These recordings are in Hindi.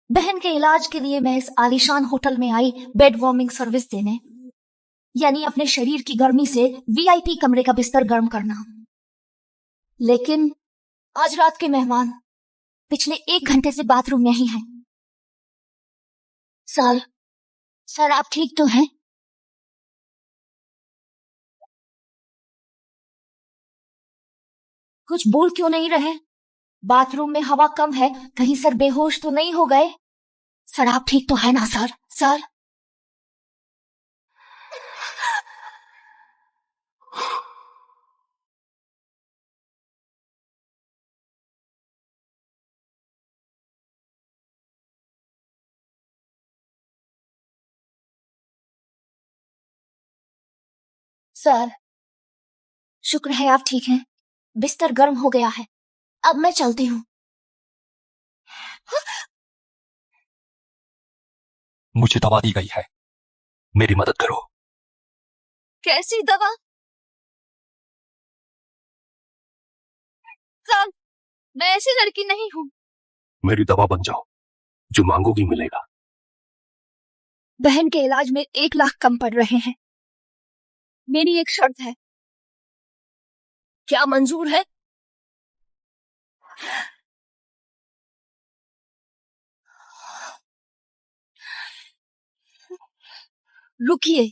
बहन के इलाज के लिए मैं इस आलीशान होटल में आई बेड वार्मिंग सर्विस देने, यानी अपने शरीर की गर्मी से वीआईपी कमरे का बिस्तर गर्म करना। लेकिन आज रात के मेहमान पिछले 1 घंटे से बाथरूम में ही हैं। सर आप ठीक तो हैं? कुछ बोल क्यों नहीं रहे? बाथरूम में हवा कम है, कहीं सर बेहोश तो नहीं हो गए? सर आप ठीक तो है ना सर? सर सर शुक्र है आप ठीक हैं। बिस्तर गर्म हो गया है, अब मैं चलती हूँ। मुझे दवा दी गई है, मेरी मदद करो। कैसी दवा? सर मैं ऐसी लड़की नहीं हूँ। मेरी दवा बन जाओ, जो मांगोगी मिलेगा। बहन के इलाज में 1 लाख कम पड़ रहे हैं। मेरी एक शर्त है, क्या मंजूर है? रुकिए,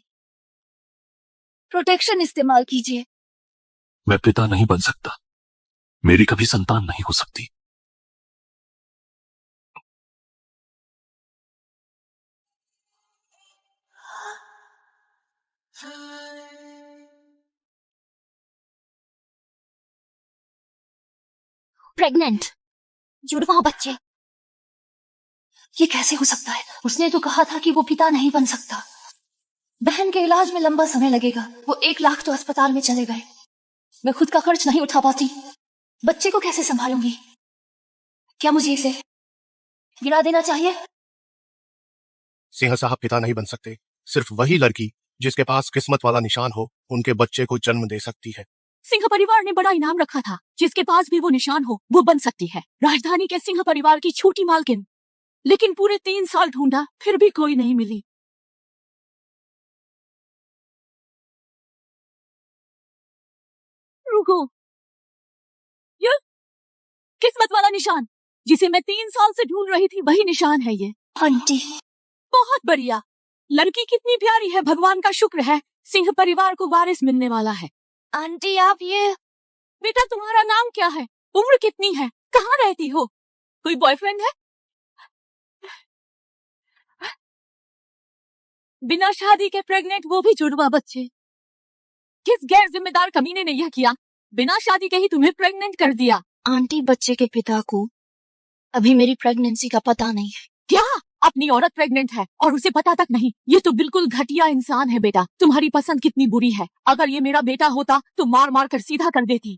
प्रोटेक्शन इस्तेमाल कीजिए। मैं पिता नहीं बन सकता, मेरी कभी संतान नहीं हो सकती। प्रेग्नेंट, जुड़वा बच्चे, ये कैसे हो सकता है? उसने तो कहा था कि वो पिता नहीं बन सकता। बहन के इलाज में लंबा समय लगेगा, वो 1 लाख तो अस्पताल में चले गए। मैं खुद का खर्च नहीं उठा पाती, बच्चे को कैसे संभालूंगी? क्या मुझे इसे गिरा देना चाहिए? सिंह साहब पिता नहीं बन सकते। सिर्फ वही लड़की जिसके पास किस्मत वाला निशान हो, उनके बच्चे को जन्म दे सकती है। सिंह परिवार ने बड़ा इनाम रखा था, जिसके पास भी वो निशान हो वो बन सकती है। राजधानी के सिंह परिवार की छोटी मालकिन, लेकिन पूरे 3 साल ढूंढा फिर भी कोई नहीं मिली। रुको, ये किस्मत वाला निशान जिसे मैं 3 साल से ढूंढ रही थी, वही निशान है ये। आंटी बहुत बढ़िया, लड़की कितनी प्यारी है, भगवान का शुक्र है सिंह परिवार को वारिस मिलने वाला है। आंटी आप ये बेटा तुम्हारा नाम क्या है, उम्र कितनी है, कहाँ रहती हो, कोई बॉयफ्रेंड है? बिना शादी के प्रेग्नेंट, वो भी जुड़वा बच्चे। किस गैर जिम्मेदार कमीने ने यह किया, बिना शादी के ही तुम्हें प्रेग्नेंट कर दिया। आंटी बच्चे के पिता को अभी मेरी प्रेगनेंसी का पता नहीं है। क्या अपनी औरत प्रेग्नेंट है और उसे पता तक नहीं? ये तो बिल्कुल घटिया इंसान है बेटा। तुम्हारी पसंद कितनी बुरी है, अगर ये मेरा बेटा होता तो मार मार कर सीधा कर देती।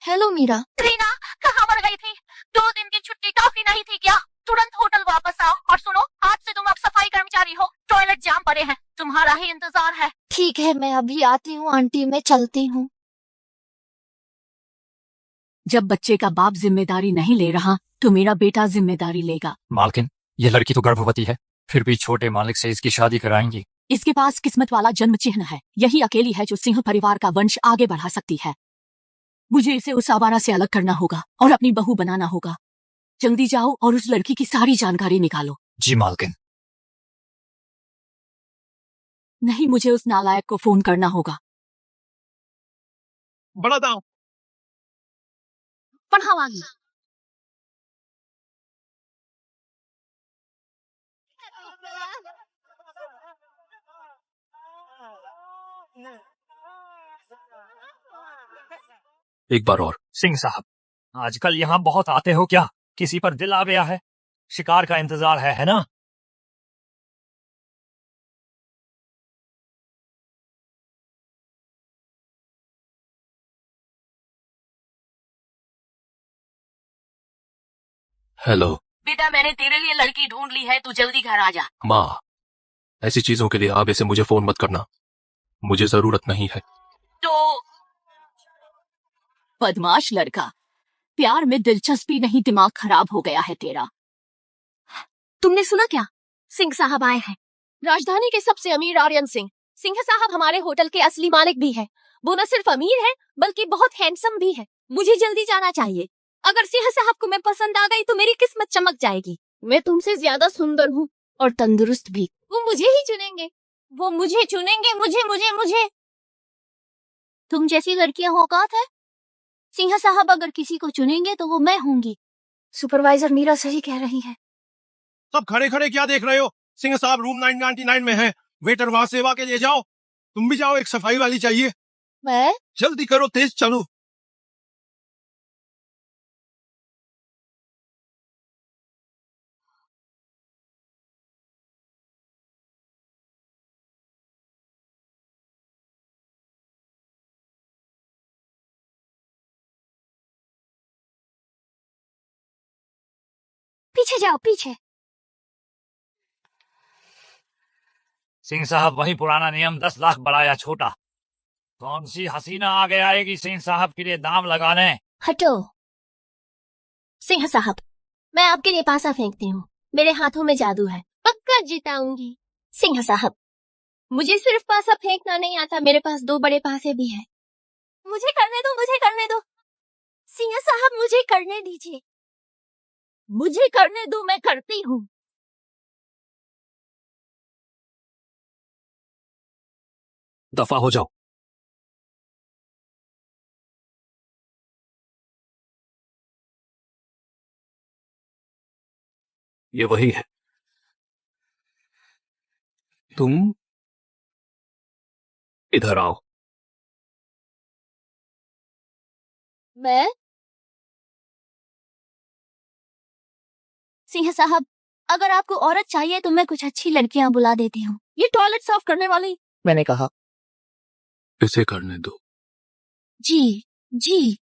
हेलो मीरा। रीना कहाँ मर गई थी? 2 दिन की छुट्टी काफी नहीं थी क्या? तुरंत होटल वापस आओ और सुनो, आज से तुम अब सफाई कर्मचारी हो। टॉयलेट जाम पड़े हैं, तुम्हारा ही इंतजार है। ठीक है मैं अभी आती हूँ आंटी, मैं चलती हूँ। जब बच्चे का बाप जिम्मेदारी नहीं ले रहा तो मेरा बेटा जिम्मेदारी लेगा। मालकिन, ये लड़की तो गर्भवती है, फिर भी छोटे मालिक से इसकी शादी कराएंगी। इसके पास किस्मत वाला जन्म चिन्ह है, यही अकेली है जो सिंह परिवार का वंश आगे बढ़ा सकती है। मुझे इसे उस आवारा से अलग करना होगा और अपनी बहू बनाना होगा। जल्दी जाओ और उस लड़की की सारी जानकारी निकालो। जी मालकिन। नहीं, मुझे उस नालायक को फोन करना होगा। बड़ा दांव पढ़ावागी। एक बार और। सिंह साहब, आजकल यहाँ बहुत आते हो क्या? किसी पर दिल आ गया है? शिकार का इंतजार है ना? हेलो बेटा मैंने तेरे लिए लड़की ढूंढ ली है, तू जल्दी घर आ जा। माँ, ऐसी चीजों के लिए आप ऐसे मुझे फोन मत करना, मुझे जरूरत नहीं है। तो बदमाश लड़का, प्यार में दिलचस्पी नहीं, दिमाग खराब हो गया है तेरा। तुमने सुना क्या? सिंह साहब आए हैं। राजधानी के सबसे अमीर आर्यन सिंह। सिंह साहब हमारे होटल के असली मालिक भी है। वो न सिर्फ अमीर है बल्कि बहुत हैंडसम भी है। मुझे जल्दी जाना चाहिए। अगर सिंह साहब को मैं पसंद आ गई तो मेरी किस्मत चमक जाएगी। मैं तुमसे ज्यादा सुंदर हूँ और तंदुरुस्त भी। वो मुझे ही चुनेंगे। वो मुझे चुनेंगे। मुझे मुझे मुझे तुम जैसी लड़कियां औकात है। सिंह साहब अगर किसी को चुनेंगे तो वो मैं होंगी। सुपरवाइजर मीरा सही कह रही है। सब खड़े खड़े क्या देख रहे हो? सिंह साहब रूम 999 में है। वेटर वहां सेवा के लिए जाओ। तुम भी जाओ, एक सफाई वाली चाहिए। मैं जल्दी करो, तेज चलो। पीछे जाओ, पीछे। सिंह साहब वही पुराना नियम, 10 लाख बड़ा या छोटा। कौन सी हसीना आगे आएगी सिंह साहब के लिए दाम लगाने? हटो। सिंह साहब, मैं आपके लिए पासा फेंकती हूँ। मेरे हाथों में जादू है, पक्का जिताऊंगी। सिंह साहब, मुझे सिर्फ पासा फेंकना नहीं आता, मेरे पास 2 बड़े पासे भी हैं। मुझे करने दो, मुझे करने दो। सिंह साहब, मुझे करने दीजिए। मुझे करने दो, मैं करती हूँ। दफा हो जाओ। ये वही है। तुम इधर आओ। मैं? सिंह साहब, अगर आपको औरत चाहिए तो मैं कुछ अच्छी लड़कियां बुला देती हूँ। ये टॉयलेट साफ करने वाली। मैंने कहा। इसे करने दो। जी जी,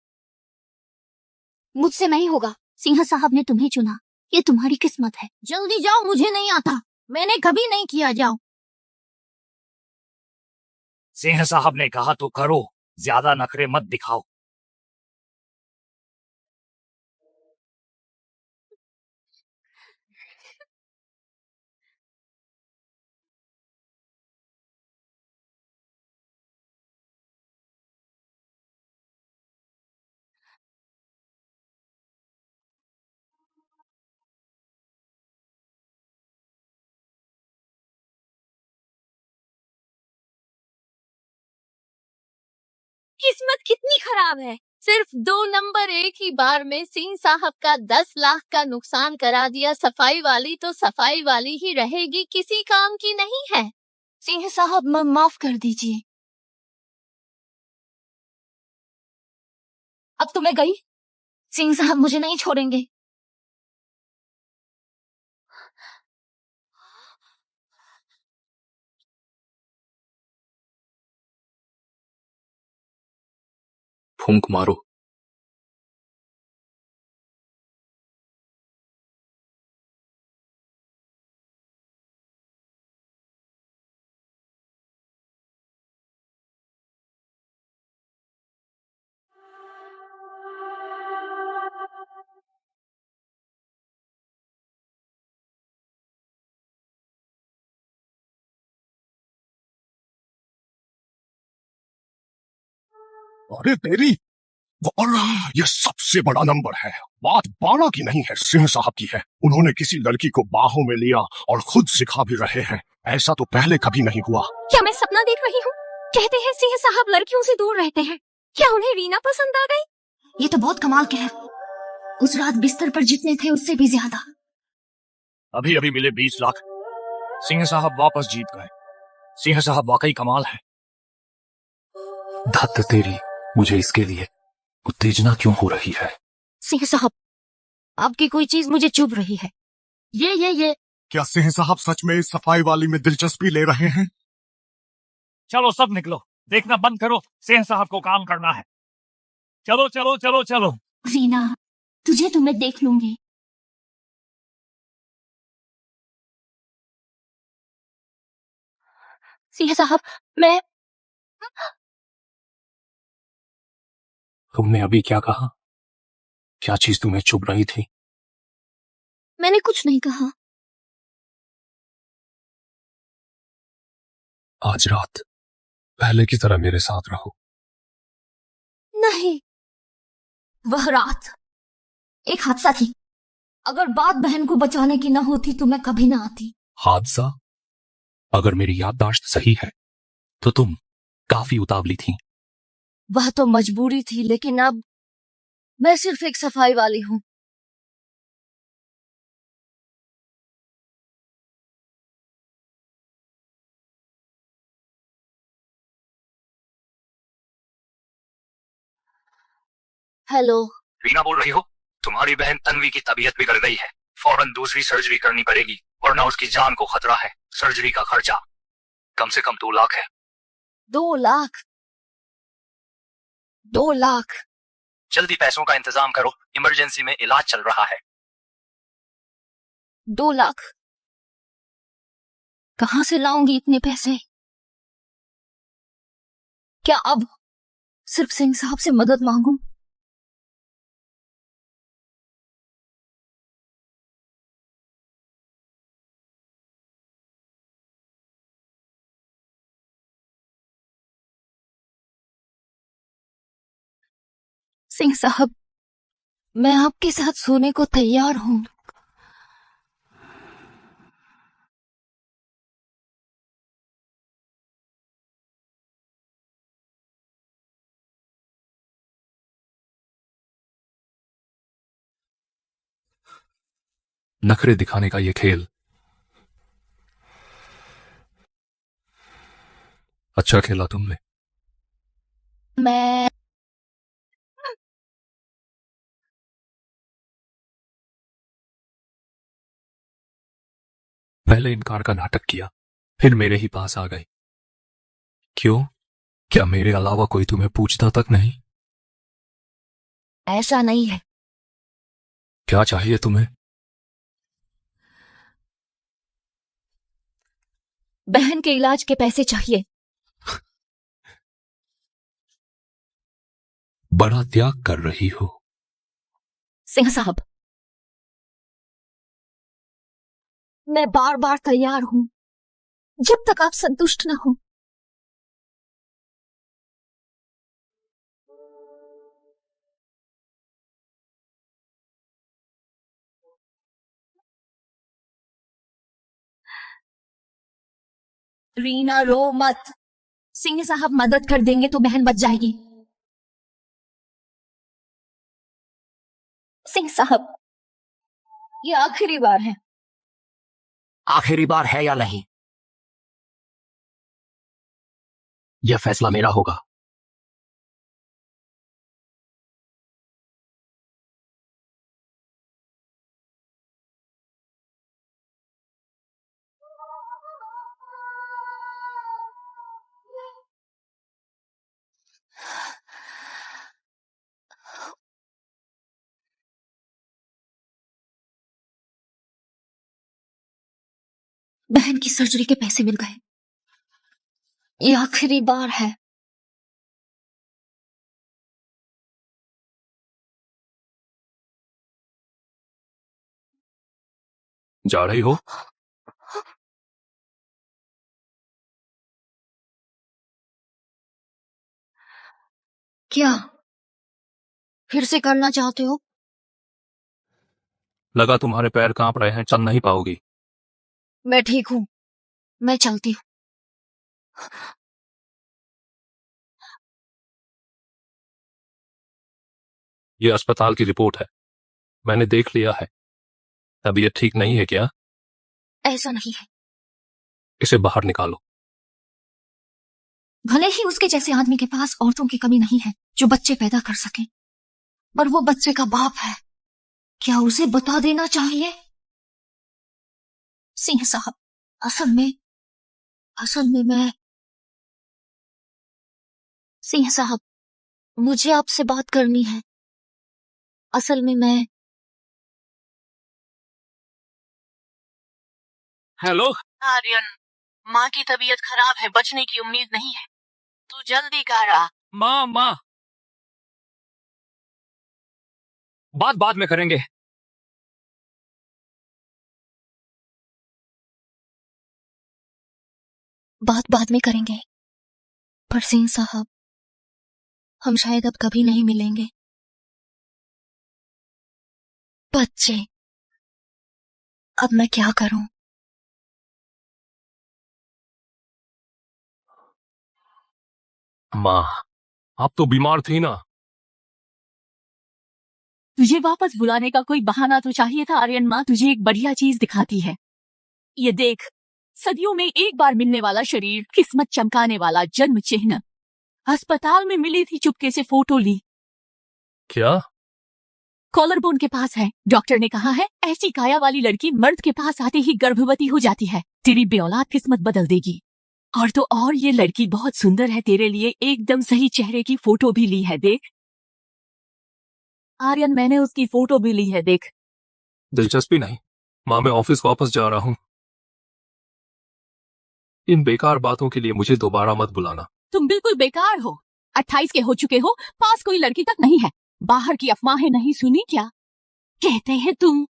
मुझसे नहीं होगा। सिंह साहब ने तुम्हें चुना, ये तुम्हारी किस्मत है। जल्दी जाओ, मुझे नहीं आता। मैंने कभी नहीं किया। जाओ। सिंह साहब ने कहा तो करो, ज्यादा नखरे मत दिखाओ। किस्मत कितनी खराब है। सिर्फ 2 नंबर एक ही बार में सिंह साहब का 10 लाख का नुकसान करा दिया। सफाई वाली तो सफाई वाली ही रहेगी, किसी काम की नहीं है। सिंह साहब, माफ कर दीजिए। अब तो मैं गई। सिंह साहब मुझे नहीं छोड़ेंगे। फूंक मारो। अरे तेरी, वाह, ये सबसे बड़ा नंबर है। बात बाला की नहीं है, सिंह साहब की है। उन्होंने किसी लड़की को बाहों में लिया और खुद सिखा भी रहे हैं। ऐसा तो पहले कभी नहीं हुआ। क्या मैं सपना देख रही हूँ? कहते हैं सिंह साहब लड़कियों से दूर रहते हैं। क्या उन्हें रीना पसंद आ गई? ये तो बहुत कमाल के है। उस रात बिस्तर पर जितने थे उससे भी ज्यादा। अभी अभी मिले 20 लाख। सिंह साहब वापस जीत गए। सिंह साहब वाकई कमाल है। धत तेरी, मुझे इसके लिए उत्तेजना क्यों हो रही है? सिंह साहब, आपकी कोई चीज मुझे चुभ रही है। ये क्या सिंह साहब सच में इस सफाई वाली में दिलचस्पी ले रहे हैं? चलो सब निकलो, देखना बंद करो। सिंह साहब को काम करना है। चलो चलो चलो चलो। रीना, तुझे तो मैं देख लूंगी। सिंह साहब, मैं तुमने अभी क्या कहा? क्या चीज तुम्हें चुभ रही थी? मैंने कुछ नहीं कहा। आज रात पहले की तरह मेरे साथ रहो। नहीं। वह रात एक हादसा थी। अगर बात बहन को बचाने की न होती तो मैं कभी ना आती। हादसा? अगर मेरी याददाश्त सही है तो तुम काफी उतावली थी। वह तो मजबूरी थी, लेकिन अब मैं सिर्फ एक सफाई वाली हूं। हेलो। रीना बोल रही हो? तुम्हारी बहन तन्वी की तबीयत बिगड़ गई है, फौरन दूसरी सर्जरी करनी पड़ेगी वरना उसकी जान को खतरा है। सर्जरी का खर्चा कम से कम 2 लाख है। 2 लाख? 2 लाख? जल्दी पैसों का इंतजाम करो, इमरजेंसी में इलाज चल रहा है। 2 लाख कहां से लाऊंगी इतने पैसे? क्या अब सिर्फ सिंह साहब से मदद मांगूं? सिंह साहब, मैं आपके साथ सोने को तैयार हूं। नखरे दिखाने का ये खेल अच्छा खेला तुमने। मैं पहले इनकार का नाटक किया, फिर मेरे ही पास आ गई। क्यों? क्या मेरे अलावा कोई तुम्हें पूछता तक नहीं? ऐसा नहीं है। क्या चाहिए तुम्हें? बहन के इलाज के पैसे चाहिए। बड़ा त्याग कर रही हो। सिंह साहब, मैं बार बार तैयार हूं जब तक आप संतुष्ट न हो। रीना, रो मत। सिंह साहब मदद कर देंगे तो बहन बच जाएगी। सिंह साहब, ये आखिरी बार है। आखिरी बार है या नहीं, यह फैसला मेरा होगा। बहन की सर्जरी के पैसे मिल गए। ये आखिरी बार है। जा रही हो? क्या फिर से करना चाहते हो? लगा तुम्हारे पैर कांप रहे हैं, चल नहीं पाओगी। मैं ठीक हूं, मैं चलती हूं। ये अस्पताल की रिपोर्ट है, मैंने देख लिया है। तबीयत ठीक नहीं है क्या? ऐसा नहीं है। इसे बाहर निकालो। भले ही उसके जैसे आदमी के पास औरतों की कमी नहीं है जो बच्चे पैदा कर सके, पर वो बच्चे का बाप है। क्या उसे बता देना चाहिए? सिंह साहब, असल में मैं सिंह साहब, मुझे आपसे बात करनी है। असल में मैं हेलो आर्यन, माँ की तबीयत खराब है, बचने की उम्मीद नहीं है। तू जल्दी कर आ। माँ, बात बाद में करेंगे। बात बाद में करेंगे, पर सिंह साहब हम शायद अब कभी नहीं मिलेंगे। बच्चे, अब मैं क्या करूं? माँ, आप तो बीमार थी ना। तुझे वापस बुलाने का कोई बहाना तो चाहिए था आर्यन। माँ तुझे एक बढ़िया चीज दिखाती है। ये देख, सदियों में एक बार मिलने वाला शरीर, किस्मत चमकाने वाला जन्म चिन्ह। अस्पताल में मिली थी, चुपके से फोटो ली। क्या? कॉलर बोन के पास है। डॉक्टर ने कहा है ऐसी काया वाली लड़की मर्द के पास आते ही गर्भवती हो जाती है। तेरी बेऔलाद किस्मत बदल देगी। और तो और ये लड़की बहुत सुंदर है, तेरे लिए एकदम सही चेहरे की फोटो भी ली है। देख आर्यन, मैंने उसकी फोटो भी ली है, देख। दिलचस्पी नहीं माँ, मैं ऑफिस वापस जा रहा हूँ। इन बेकार बातों के लिए मुझे दोबारा मत बुलाना। तुम बिल्कुल बेकार हो। 28 के हो चुके हो, पास कोई लड़की तक नहीं है। बाहर की अफवाहें नहीं सुनी क्या? कहते हैं तुम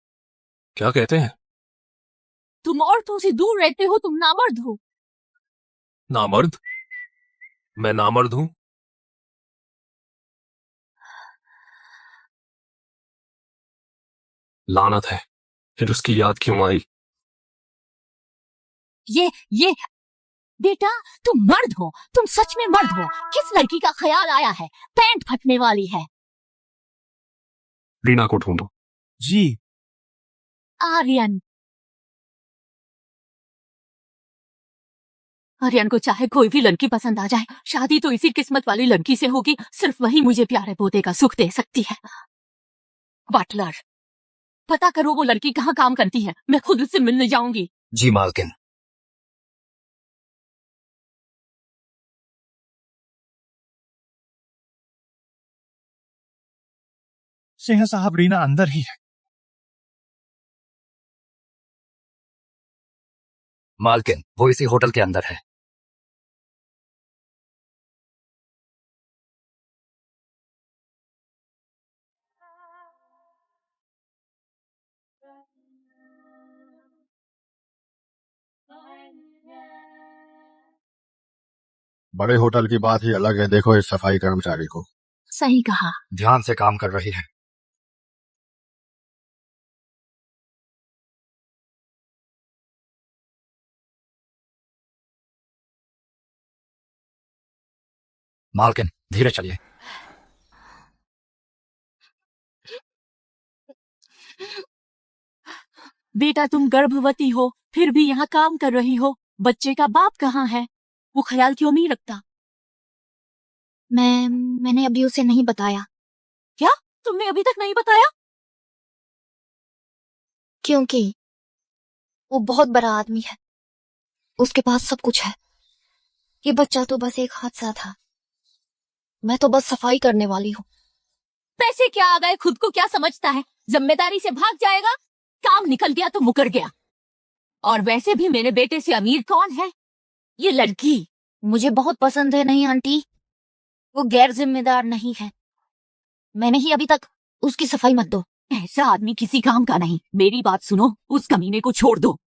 क्या कहते हैं? औरतों से दूर रहते हो, तुम नामर्द हो। नामर्द? मैं नामर्द हूँ? लानत है, फिर उसकी याद क्यों आई? ये बेटा, तुम मर्द हो, तुम सच में मर्द हो। किस लड़की का ख्याल आया है? पैंट फटने वाली है। रीना को ढूंढो। जी। आर्यन को चाहे कोई भी लड़की पसंद आ जाए, शादी तो इसी किस्मत वाली लड़की से होगी। सिर्फ वही मुझे प्यारे पोते का सुख दे सकती है। बटलर, पता करो वो लड़की कहाँ काम करती है। मैं खुद उससे मिलने जाऊंगी। जी मालकिन। सिंह साहब, रीना अंदर ही है। मालकिन, वो इसी होटल के अंदर है। बड़े होटल की बात ही अलग है। देखो इस सफाई कर्मचारी को। सही कहा। ध्यान से काम कर रही है। मालकिन, धीरे चलिए। बेटा, तुम गर्भवती हो, फिर भी यहाँ काम कर रही हो। बच्चे का बाप कहाँ है? वो ख्याल क्यों नहीं रखता? मैंने अभी उसे नहीं बताया। क्या? तुमने अभी तक नहीं बताया? क्योंकि वो बहुत बड़ा आदमी है, उसके पास सब कुछ है। ये बच्चा तो बस एक हादसा था। मैं तो बस सफाई करने वाली हूँ। पैसे क्या आ गए, खुद को क्या समझता है? जिम्मेदारी से भाग जाएगा। काम निकल गया तो मुकर गया। और वैसे भी मेरे बेटे से अमीर कौन है? ये लड़की। मुझे बहुत पसंद है। नहीं आंटी, वो गैर जिम्मेदार नहीं है। मैंने ही अभी तक उसकी सफाई मत दो। ऐसा आदमी किसी काम का नहीं। मेरी बात सुनो, उस कमीने को छोड़ दो।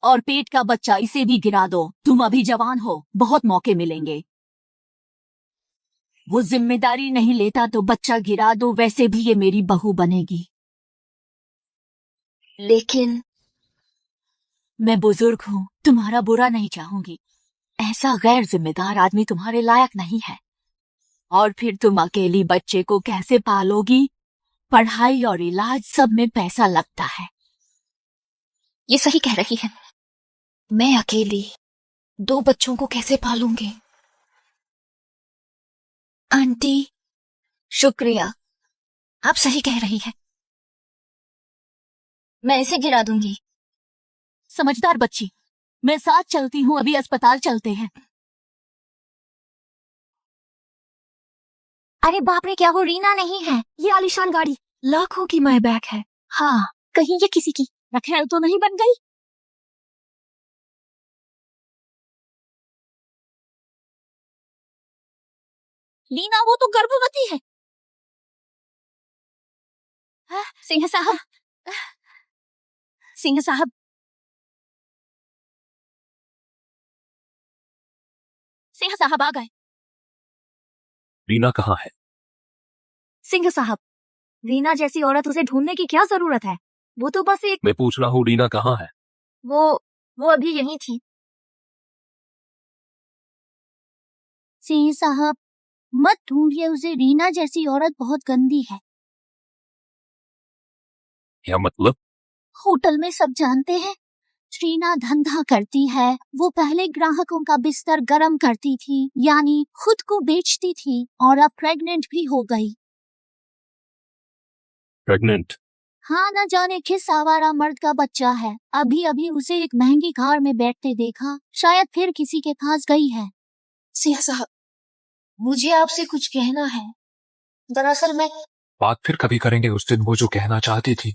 और पेट का बच्चा, इसे भी गिरा दो। तुम अभी जवान हो, बहुत मौके मिलेंगे। वो जिम्मेदारी नहीं लेता तो बच्चा गिरा दो, वैसे भी ये मेरी बहू बनेगी। लेकिन मैं बुजुर्ग हूँ, तुम्हारा बुरा नहीं चाहूंगी। ऐसा गैर जिम्मेदार आदमी तुम्हारे लायक नहीं है। और फिर तुम अकेली बच्चे को कैसे पालोगी? पढ़ाई और इलाज सब में पैसा लगता है। ये सही कह रही है। मैं अकेली 2 बच्चों को कैसे पालूंगी? आंटी, शुक्रिया, आप सही कह रही है। मैं इसे गिरा दूंगी। समझदार बच्ची, मैं साथ चलती हूँ। अभी अस्पताल चलते हैं। अरे बाप रे, क्या वो रीना नहीं है? ये आलीशान गाड़ी लाखों की माय बैक है। हाँ, कहीं ये किसी की रखेल तो नहीं बन गई? लीना, वो तो गर्भवती है। सिंह साहब, सिंह साहब, सिंह साहब आ गए। रीना कहाँ है? सिंह साहब, रीना जैसी औरत उसे ढूंढने की क्या जरूरत है? वो तो बस एक मैं पूछ रहा हूँ रीना कहाँ है? वो अभी यहीं थी। सिंह साहब, मत ढूंढिए उसे, रीना जैसी औरत बहुत गंदी है। क्या मतलब? होटल में सब जानते हैं, रीना धंधा करती है। वो पहले ग्राहकों का बिस्तर गरम करती थी, यानी खुद को बेचती थी, और अब प्रेग्नेंट भी हो गई। प्रेग्नेंट? हाँ, न जाने किस आवारा मर्द का बच्चा है। अभी अभी उसे एक महंगी कार में बैठते देखा, शायद फिर किसी के पास गई है। सिंह साहब, मुझे आपसे कुछ कहना है। दरअसल मैं बात फिर कभी करेंगे। उस दिन वो जो कहना चाहती थी,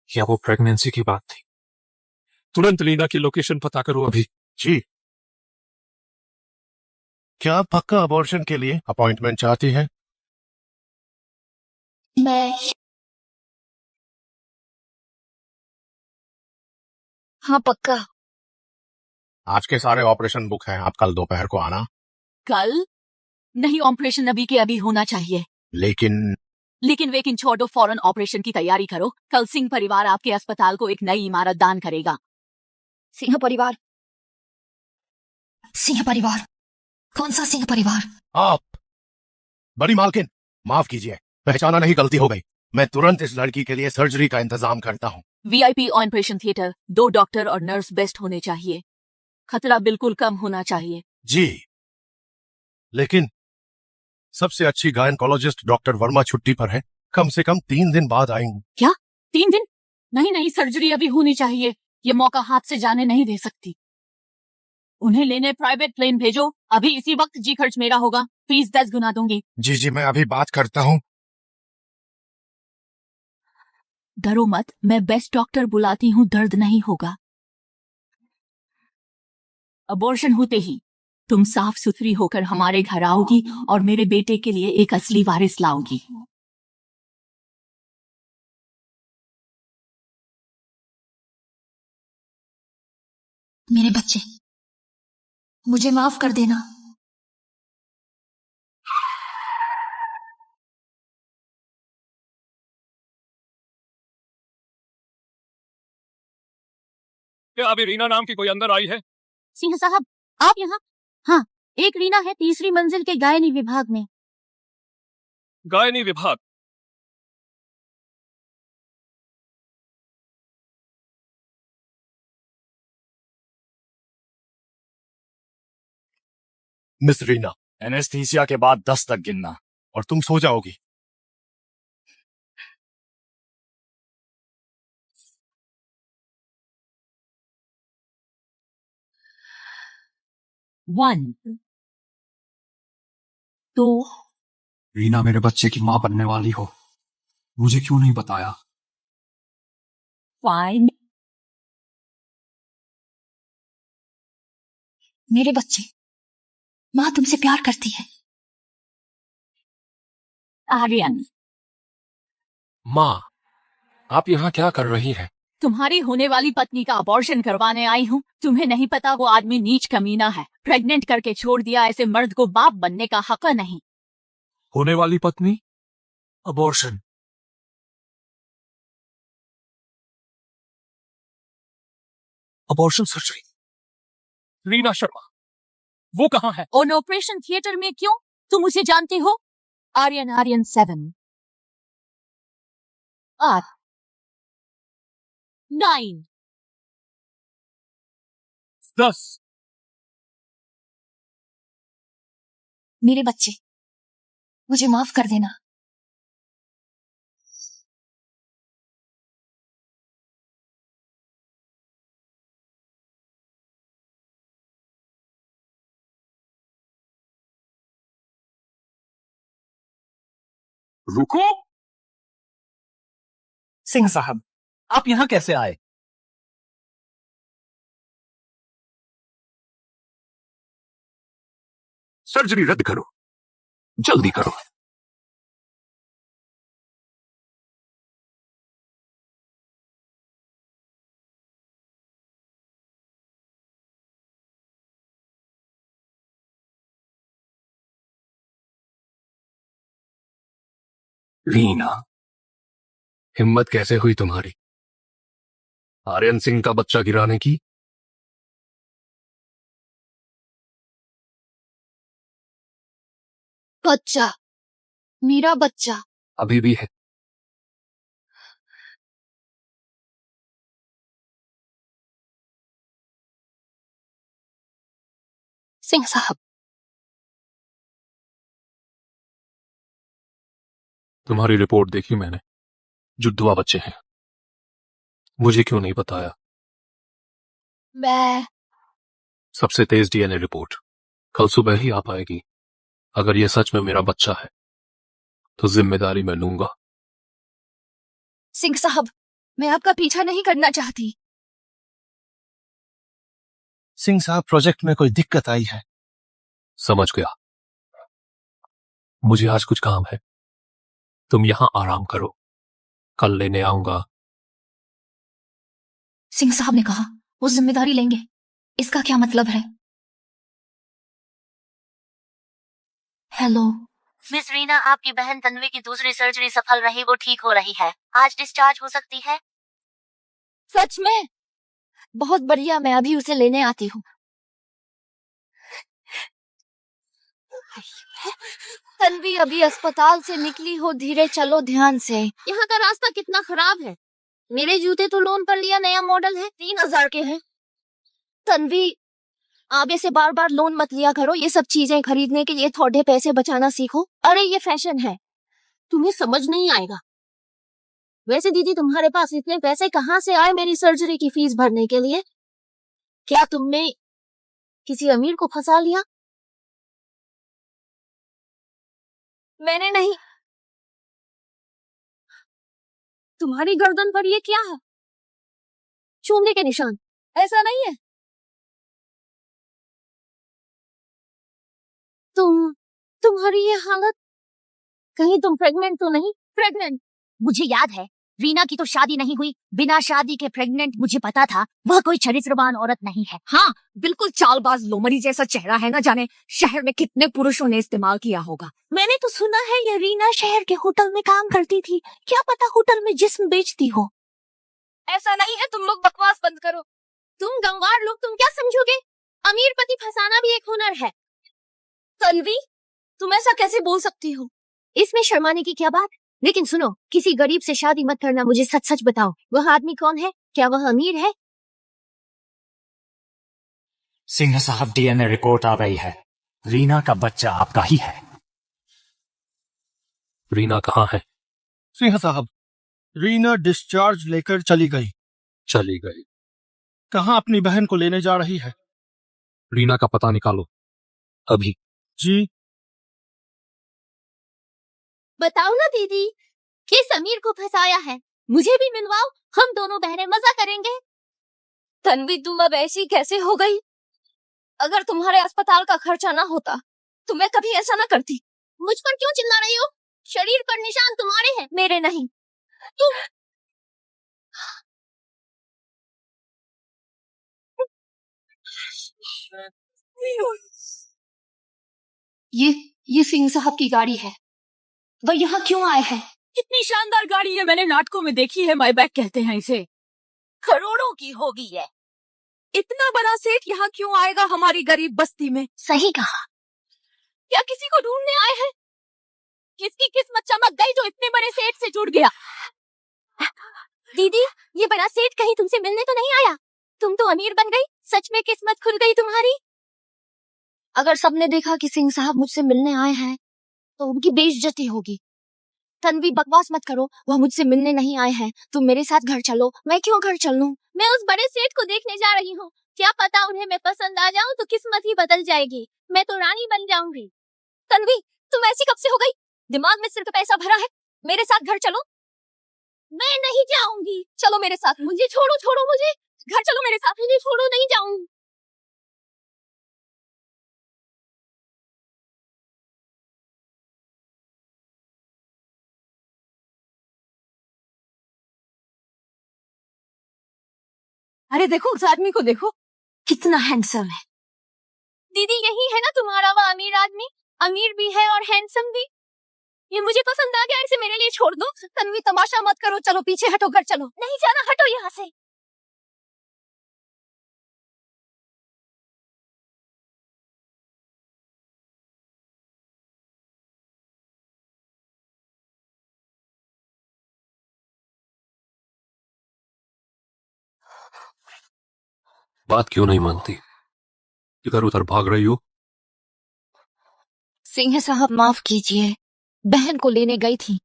या वो प्रेगनेंसी की बात थी? तुरंत रीना की लोकेशन पता करो अभी। जी, क्या आप पक्का अबॉर्शन के लिए अपॉइंटमेंट चाहती हैं? मैं हाँ, पक्का। आज के सारे ऑपरेशन बुक हैं, आप कल दोपहर को आना। कल? नहीं, ऑपरेशन अभी के अभी होना चाहिए। लेकिन वेकिन छोड़ो, फौरन ऑपरेशन की तैयारी करो। कल सिंह परिवार आपके अस्पताल को एक नई इमारत दान करेगा। सिंह परिवार? सिंह परिवार? कौन सा सिंह परिवार? आप, बड़ी मालकिन, माफ कीजिए, पहचाना नहीं, गलती हो गई। मैं तुरंत इस लड़की के लिए सर्जरी का इंतजाम करता हूँ। VIP ऑपरेशन थिएटर, 2 डॉक्टर और नर्स बेस्ट होने चाहिए। खतरा बिल्कुल कम होना चाहिए। जी, लेकिन सबसे अच्छी गायनकोलॉजिस्ट डॉक्टर वर्मा छुट्टी पर है। कम से कम 3 दिन बाद आएंगी। क्या? 3 दिन? नहीं, सर्जरी अभी होनी चाहिए। ये मौका हाथ से जाने नहीं दे सकती। उन्हें लेने प्राइवेट प्लेन भेजो। अभी इसी वक्त जी खर्च मेरा होगा। फीस 10 गुना दूंगी। जी, मैं अभी बात करता हूँ। डरो मत, मैं बेस्ट डॉक्टर बुलाती हूँ, दर्द नहीं होगा। अबॉर्शन होते ही तुम साफ सुथरी होकर हमारे घर आओगी और मेरे बेटे के लिए एक असली वारिस लाओगी। मेरे बच्चे, मुझे माफ कर देना। क्या अभी रीना नाम की कोई अंदर आई है? सिंह साहब, आप यहाँ? हाँ, एक रीना है 3री मंजिल के गायनी विभाग में। गायनी विभाग? मिस रीना, एनेस्थीसिया के बाद 10 तक गिनना और तुम सो जाओगी। वन, 2। रीना मेरे बच्चे की माँ बनने वाली हो, मुझे क्यों नहीं बताया? 5। मेरे बच्चे, माँ तुमसे प्यार करती है। आर्यन, माँ, आप यहाँ क्या कर रही है? तुम्हारी होने वाली पत्नी का अबॉर्शन करवाने आई हूँ। तुम्हें नहीं पता वो आदमी नीच कमीना है। प्रेग्नेंट करके छोड़ दिया। ऐसे मर्द को बाप बनने का हक नहीं। होने वाली पत्नी? Abortion? Abortion surgery? Reena Sharma, वो कहाँ है? ऑन ऑपरेशन थिएटर में। क्यों, तुम उसे जानते हो? आर्यन 7, 8, 9, 10। मेरे बच्चे, मुझे माफ कर देना। रुको! सिंह साहब, आप यहां कैसे आए? सर्जरी रद्द करो, जल्दी करो। रीना, हिम्मत कैसे हुई तुम्हारी आर्यन सिंह का बच्चा गिराने की? बच्चा, मेरा बच्चा। अभी भी है। सिंह साहब, तुम्हारी रिपोर्ट देखी मैंने, जुड़वा बच्चे हैं। मुझे क्यों नहीं बताया? मैं सबसे तेज डीएनए रिपोर्ट कल सुबह ही आ पाएगी। अगर यह सच में मेरा बच्चा है तो जिम्मेदारी मैं लूंगा। सिंह साहब, मैं आपका पीछा नहीं करना चाहती। सिंह साहब, प्रोजेक्ट में कोई दिक्कत आई है। समझ गया। मुझे आज कुछ काम है, तुम यहां आराम करो, कल लेने आऊंगा। सिंह साहब ने कहा वो जिम्मेदारी लेंगे, इसका क्या मतलब है? हेलो मिस रीना, आपकी बहन तन्वी की दूसरी सर्जरी सफल रही, वो ठीक हो रही है, आज डिस्चार्ज हो सकती है। सच में? बहुत बढ़िया, मैं अभी उसे लेने आती हूँ। तन्वी अभी अस्पताल से निकली हो, धीरे चलो, ध्यान से। यहाँ का रास्ता कितना खराब है। मेरे जूते तो लोन पर लिया, नया मॉडल है, 3000 के हैं। तन्वी, आगे से बार बार लोन मत लिया करो, ये सब चीजें खरीदने के लिए थोड़े पैसे बचाना सीखो। अरे ये फैशन है, तुम्हें समझ नहीं आएगा। वैसे दीदी, तुम्हारे पास इतने पैसे कहाँ से आए मेरी सर्जरी की फीस भरने के लिए? क्या तुमने किसी अमीर को फंसा लिया? मैंने नहीं। तुम्हारी गर्दन पर ये क्या है? चूमने के निशान? ऐसा नहीं है। तुम्हारी ये हालत, कहीं तुम प्रेग्नेंट तो नहीं? प्रेग्नेंट? मुझे याद है, रीना की तो शादी नहीं हुई, बिना शादी के प्रेग्नेंट। मुझे पता था वह कोई चरित्रवान औरत नहीं है। हाँ, बिल्कुल चालबाज लोमड़ी जैसा चेहरा है, ना जाने शहर में कितने पुरुषों ने इस्तेमाल किया होगा। मैंने तो सुना है ये रीना शहर के होटल में काम करती थी, क्या पता होटल में जिस्म बेचती हो। ऐसा नहीं है, तुम लोग बकवास बंद करो। तुम गंवार लोग, तुम क्या समझोगे? अमीर पति फंसाना भी एक हुनर है। तन्वी, तुम ऐसा कैसे बोल सकती हो? इसमें शर्माने की क्या बात? लेकिन सुनो, किसी गरीब से शादी मत करना। मुझे सच सच बताओ, वह आदमी कौन है? क्या वह अमीर है? सिंह साहब, डीएनए रिपोर्ट आ रही है। रीना का बच्चा आपका ही है। रीना कहाँ है? सिंह साहब, रीना डिस्चार्ज लेकर चली गई। चली गई? कहाँ अपनी बहन को लेने जा रही है? रीना का पता निकालो अभी। जी। बताओ ना दीदी, किस अमीर को फंसाया है? मुझे भी मिलवाओ, हम दोनों बहनें मजा करेंगे। तन्वी, तुम अब ऐसी कैसे हो गई? अगर तुम्हारे अस्पताल का खर्चा ना होता तो मैं कभी ऐसा ना करती। मुझ पर क्यों चिल्ला रही हो? शरीर पर निशान तुम्हारे हैं, मेरे नहीं। तुम ये सिंह साहब की गाड़ी है। वह यहाँ क्यों आए हैं? कितनी शानदार गाड़ी है, मैंने नाटकों में देखी है। माईबैक कहते हैं इसे। करोड़ों की होगी है। इतना बड़ा सेठ यहाँ क्यों आएगा हमारी गरीब बस्ती में? सही कहा। क्या किसी को ढूंढने आए हैं? किसकी किस्मत चमक गई जो इतने बड़े सेठ से जुड़ गया? दीदी, ये बड़ा सेठ कहीं तुमसे मिलने तो नहीं आया? तुम तो अमीर बन गई, सच में किस्मत खुल गई तुम्हारी। अगर सबने देखा कि सिंह साहब मुझसे मिलने आए हैं तो उनकी बेइज्जती होगी। तन्वी, बकवास मत करो, वह मुझसे मिलने नहीं आए हैं। तुम मेरे साथ घर चलो। मैं क्यों घर चलूं? मैं उस बड़े सेठ को देखने जा रही हूँ, क्या पता उन्हें मैं पसंद आ जाऊं तो किस्मत ही बदल जाएगी, मैं तो रानी बन जाऊंगी। तन्वी, तुम ऐसी कब से हो गई? दिमाग में सिर्फ पैसा भरा है। मेरे साथ घर चलो। मैं नहीं जाऊंगी। चलो मेरे साथ। मुझे छोड़ो, छोड़ो मुझे। घर चलो मेरे साथ। मुझे छोड़ो, नहीं जाऊंगी। अरे देखो, उस आदमी को देखो, कितना हैंडसम है। दीदी, यही है ना तुम्हारा वह अमीर आदमी? अमीर भी है और हैंडसम भी। ये मुझे पसंद आ गया, इसे मेरे लिए छोड़ दो। तन्वी तमाशा मत करो, चलो पीछे हटो, घर चलो। नहीं जाना, हटो यहाँ से। बात क्यों नहीं मानती? इधर उधर भाग रही हो? सिंह साहब माफ कीजिए, बहन को लेने गई थी।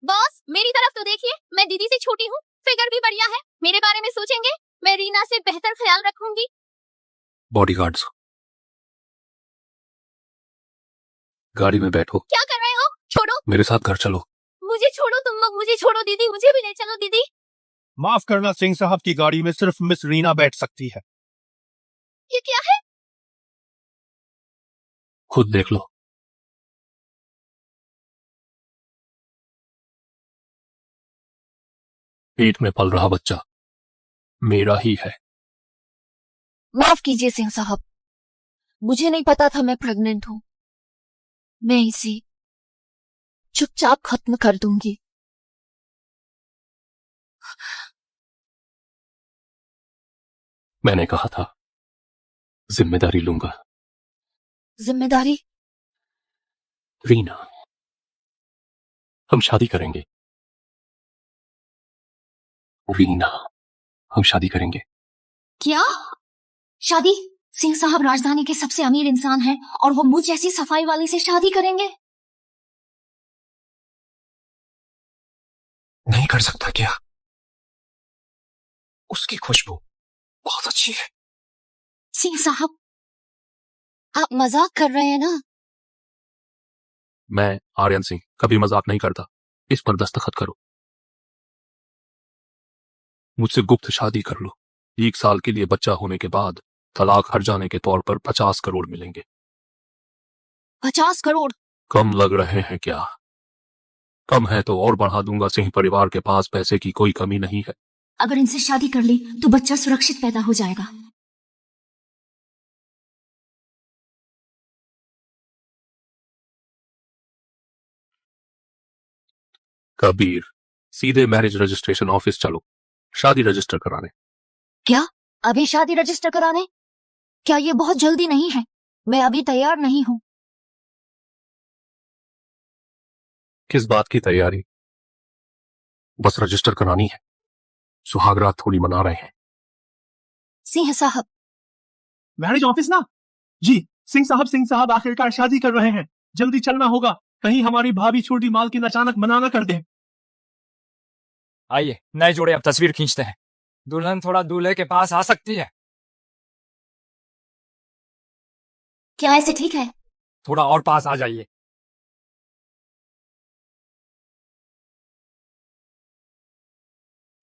बॉस मेरी तरफ तो देखिए, मैं दीदी से छोटी हूँ, फिगर भी बढ़िया है। मेरे बारे में सोचेंगे, मैं रीना से बेहतर ख्याल रखूंगी। बॉडीगार्ड्स, गाड़ी में बैठो। क्या कर रहे हो? छोड़ो मेरे साथ घर चलो। मुझे, छोड़ो तुम लोग, मुझे छोड़ो। दीदी मुझे भी ले चलो। दीदी माफ करना सिंह साहब की गाड़ी में सिर्फ मिस रीना बैठ सकती है। ये क्या है? खुद देख लो। पेट में पल रहा बच्चा मेरा ही है। माफ कीजिए सिंह साहब, मुझे नहीं पता था मैं प्रेग्नेंट हूं। मैं इसे चुपचाप खत्म कर दूंगी। मैंने कहा था जिम्मेदारी लूंगा। जिम्मेदारी? रीना, हम शादी करेंगे। रीना, हम शादी करेंगे। क्या शादी? सिंह साहब राजधानी के सबसे अमीर इंसान हैं और वो मुझ जैसी सफाई वाली से शादी करेंगे? नहीं कर सकता क्या? उसकी खुशबू बहुत अच्छी है। सिंह साहब आप मजाक कर रहे हैं ना? मैं आर्यन सिंह कभी मजाक नहीं करता। इस पर दस्तखत करो। मुझसे गुप्त शादी कर लो। 1 साल के लिए बच्चा होने के बाद तलाक हर जाने के तौर पर 50 करोड़ मिलेंगे। 50 करोड़? कम लग रहे हैं क्या? कम है तो और बढ़ा दूंगा। सिंह परिवार के पास पैसे की कोई कमी नहीं है। अगर इनसे शादी कर ली तो बच्चा सुरक्षित पैदा हो जाएगा। कबीर, सीधे मैरिज रजिस्ट्रेशन ऑफिस चलो, शादी रजिस्टर कराने। क्या अभी शादी रजिस्टर कराने? क्या ये बहुत जल्दी नहीं है? मैं अभी तैयार नहीं हूँ। किस बात की तैयारी? बस रजिस्टर करानी है। सुहागरात थोड़ी मना रहे हैं। सिंह साहब, मैरिज ऑफिस ना? जी सिंह साहब आखिरकार शादी कर रहे हैं। जल्दी चलना होगा, कहीं हमारी भाभी छोटी मालकिन अचानक मना न कर दे। आइए नए जोड़े अब तस्वीर खींचते हैं। दुल्हन थोड़ा दूल्हे के पास आ सकती है? क्या ऐसे ठीक है? थोड़ा और पास आ जाइए।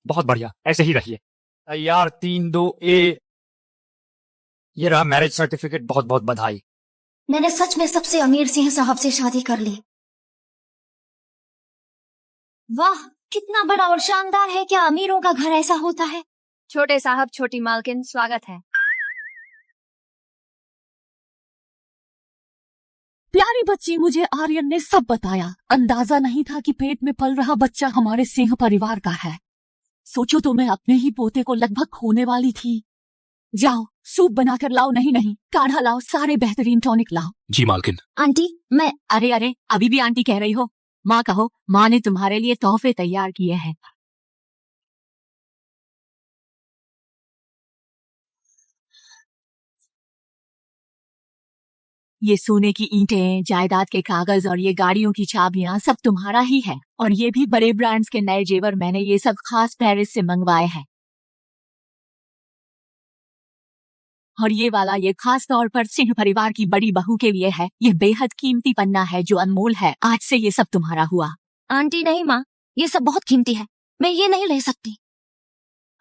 बहुत बढ़िया, ऐसे ही रहिए। तैयार, 3 2 ए। ये रहा मैरिज सर्टिफिकेट। बहुत बहुत बधाई। मैंने सच में सबसे अमीर सिंह साहब से शादी कर ली। वाह, कितना बड़ा और शानदार है। क्या अमीरों का घर ऐसा होता है? छोटे साहब, छोटी मालकिन, स्वागत है। प्यारी बच्ची, मुझे आर्यन ने सब बताया। अंदाजा नहीं था कि पेट में पल रहा बच्चा हमारे सिंह परिवार का है। सोचो तो मैं अपने ही पोते को लगभग खोने वाली थी। जाओ सूप बनाकर लाओ। नहीं नहीं, काढ़ा लाओ, सारे बेहतरीन टॉनिक लाओ। जी मालकिन। आंटी मैं... अरे अरे, अभी भी आंटी कह रही हो? माँ कहो, माँ ने तुम्हारे लिए तोहफे तैयार किए हैं। ये सोने की ईंटें, जायदाद के कागज और ये गाड़ियों की चाबियां सब तुम्हारा ही है। और ये भी बड़े ब्रांड्स के नए जेवर मैंने ये सब खास पेरिस से मंगवाए हैं। और ये वाला ये खास तौर पर सिंह परिवार की बड़ी बहू के लिए है। ये बेहद कीमती पन्ना है जो अनमोल है। आज से ये सब तुम्हारा हुआ। आंटी नहीं माँ, ये सब बहुत कीमती है, मैं ये नहीं ले सकती।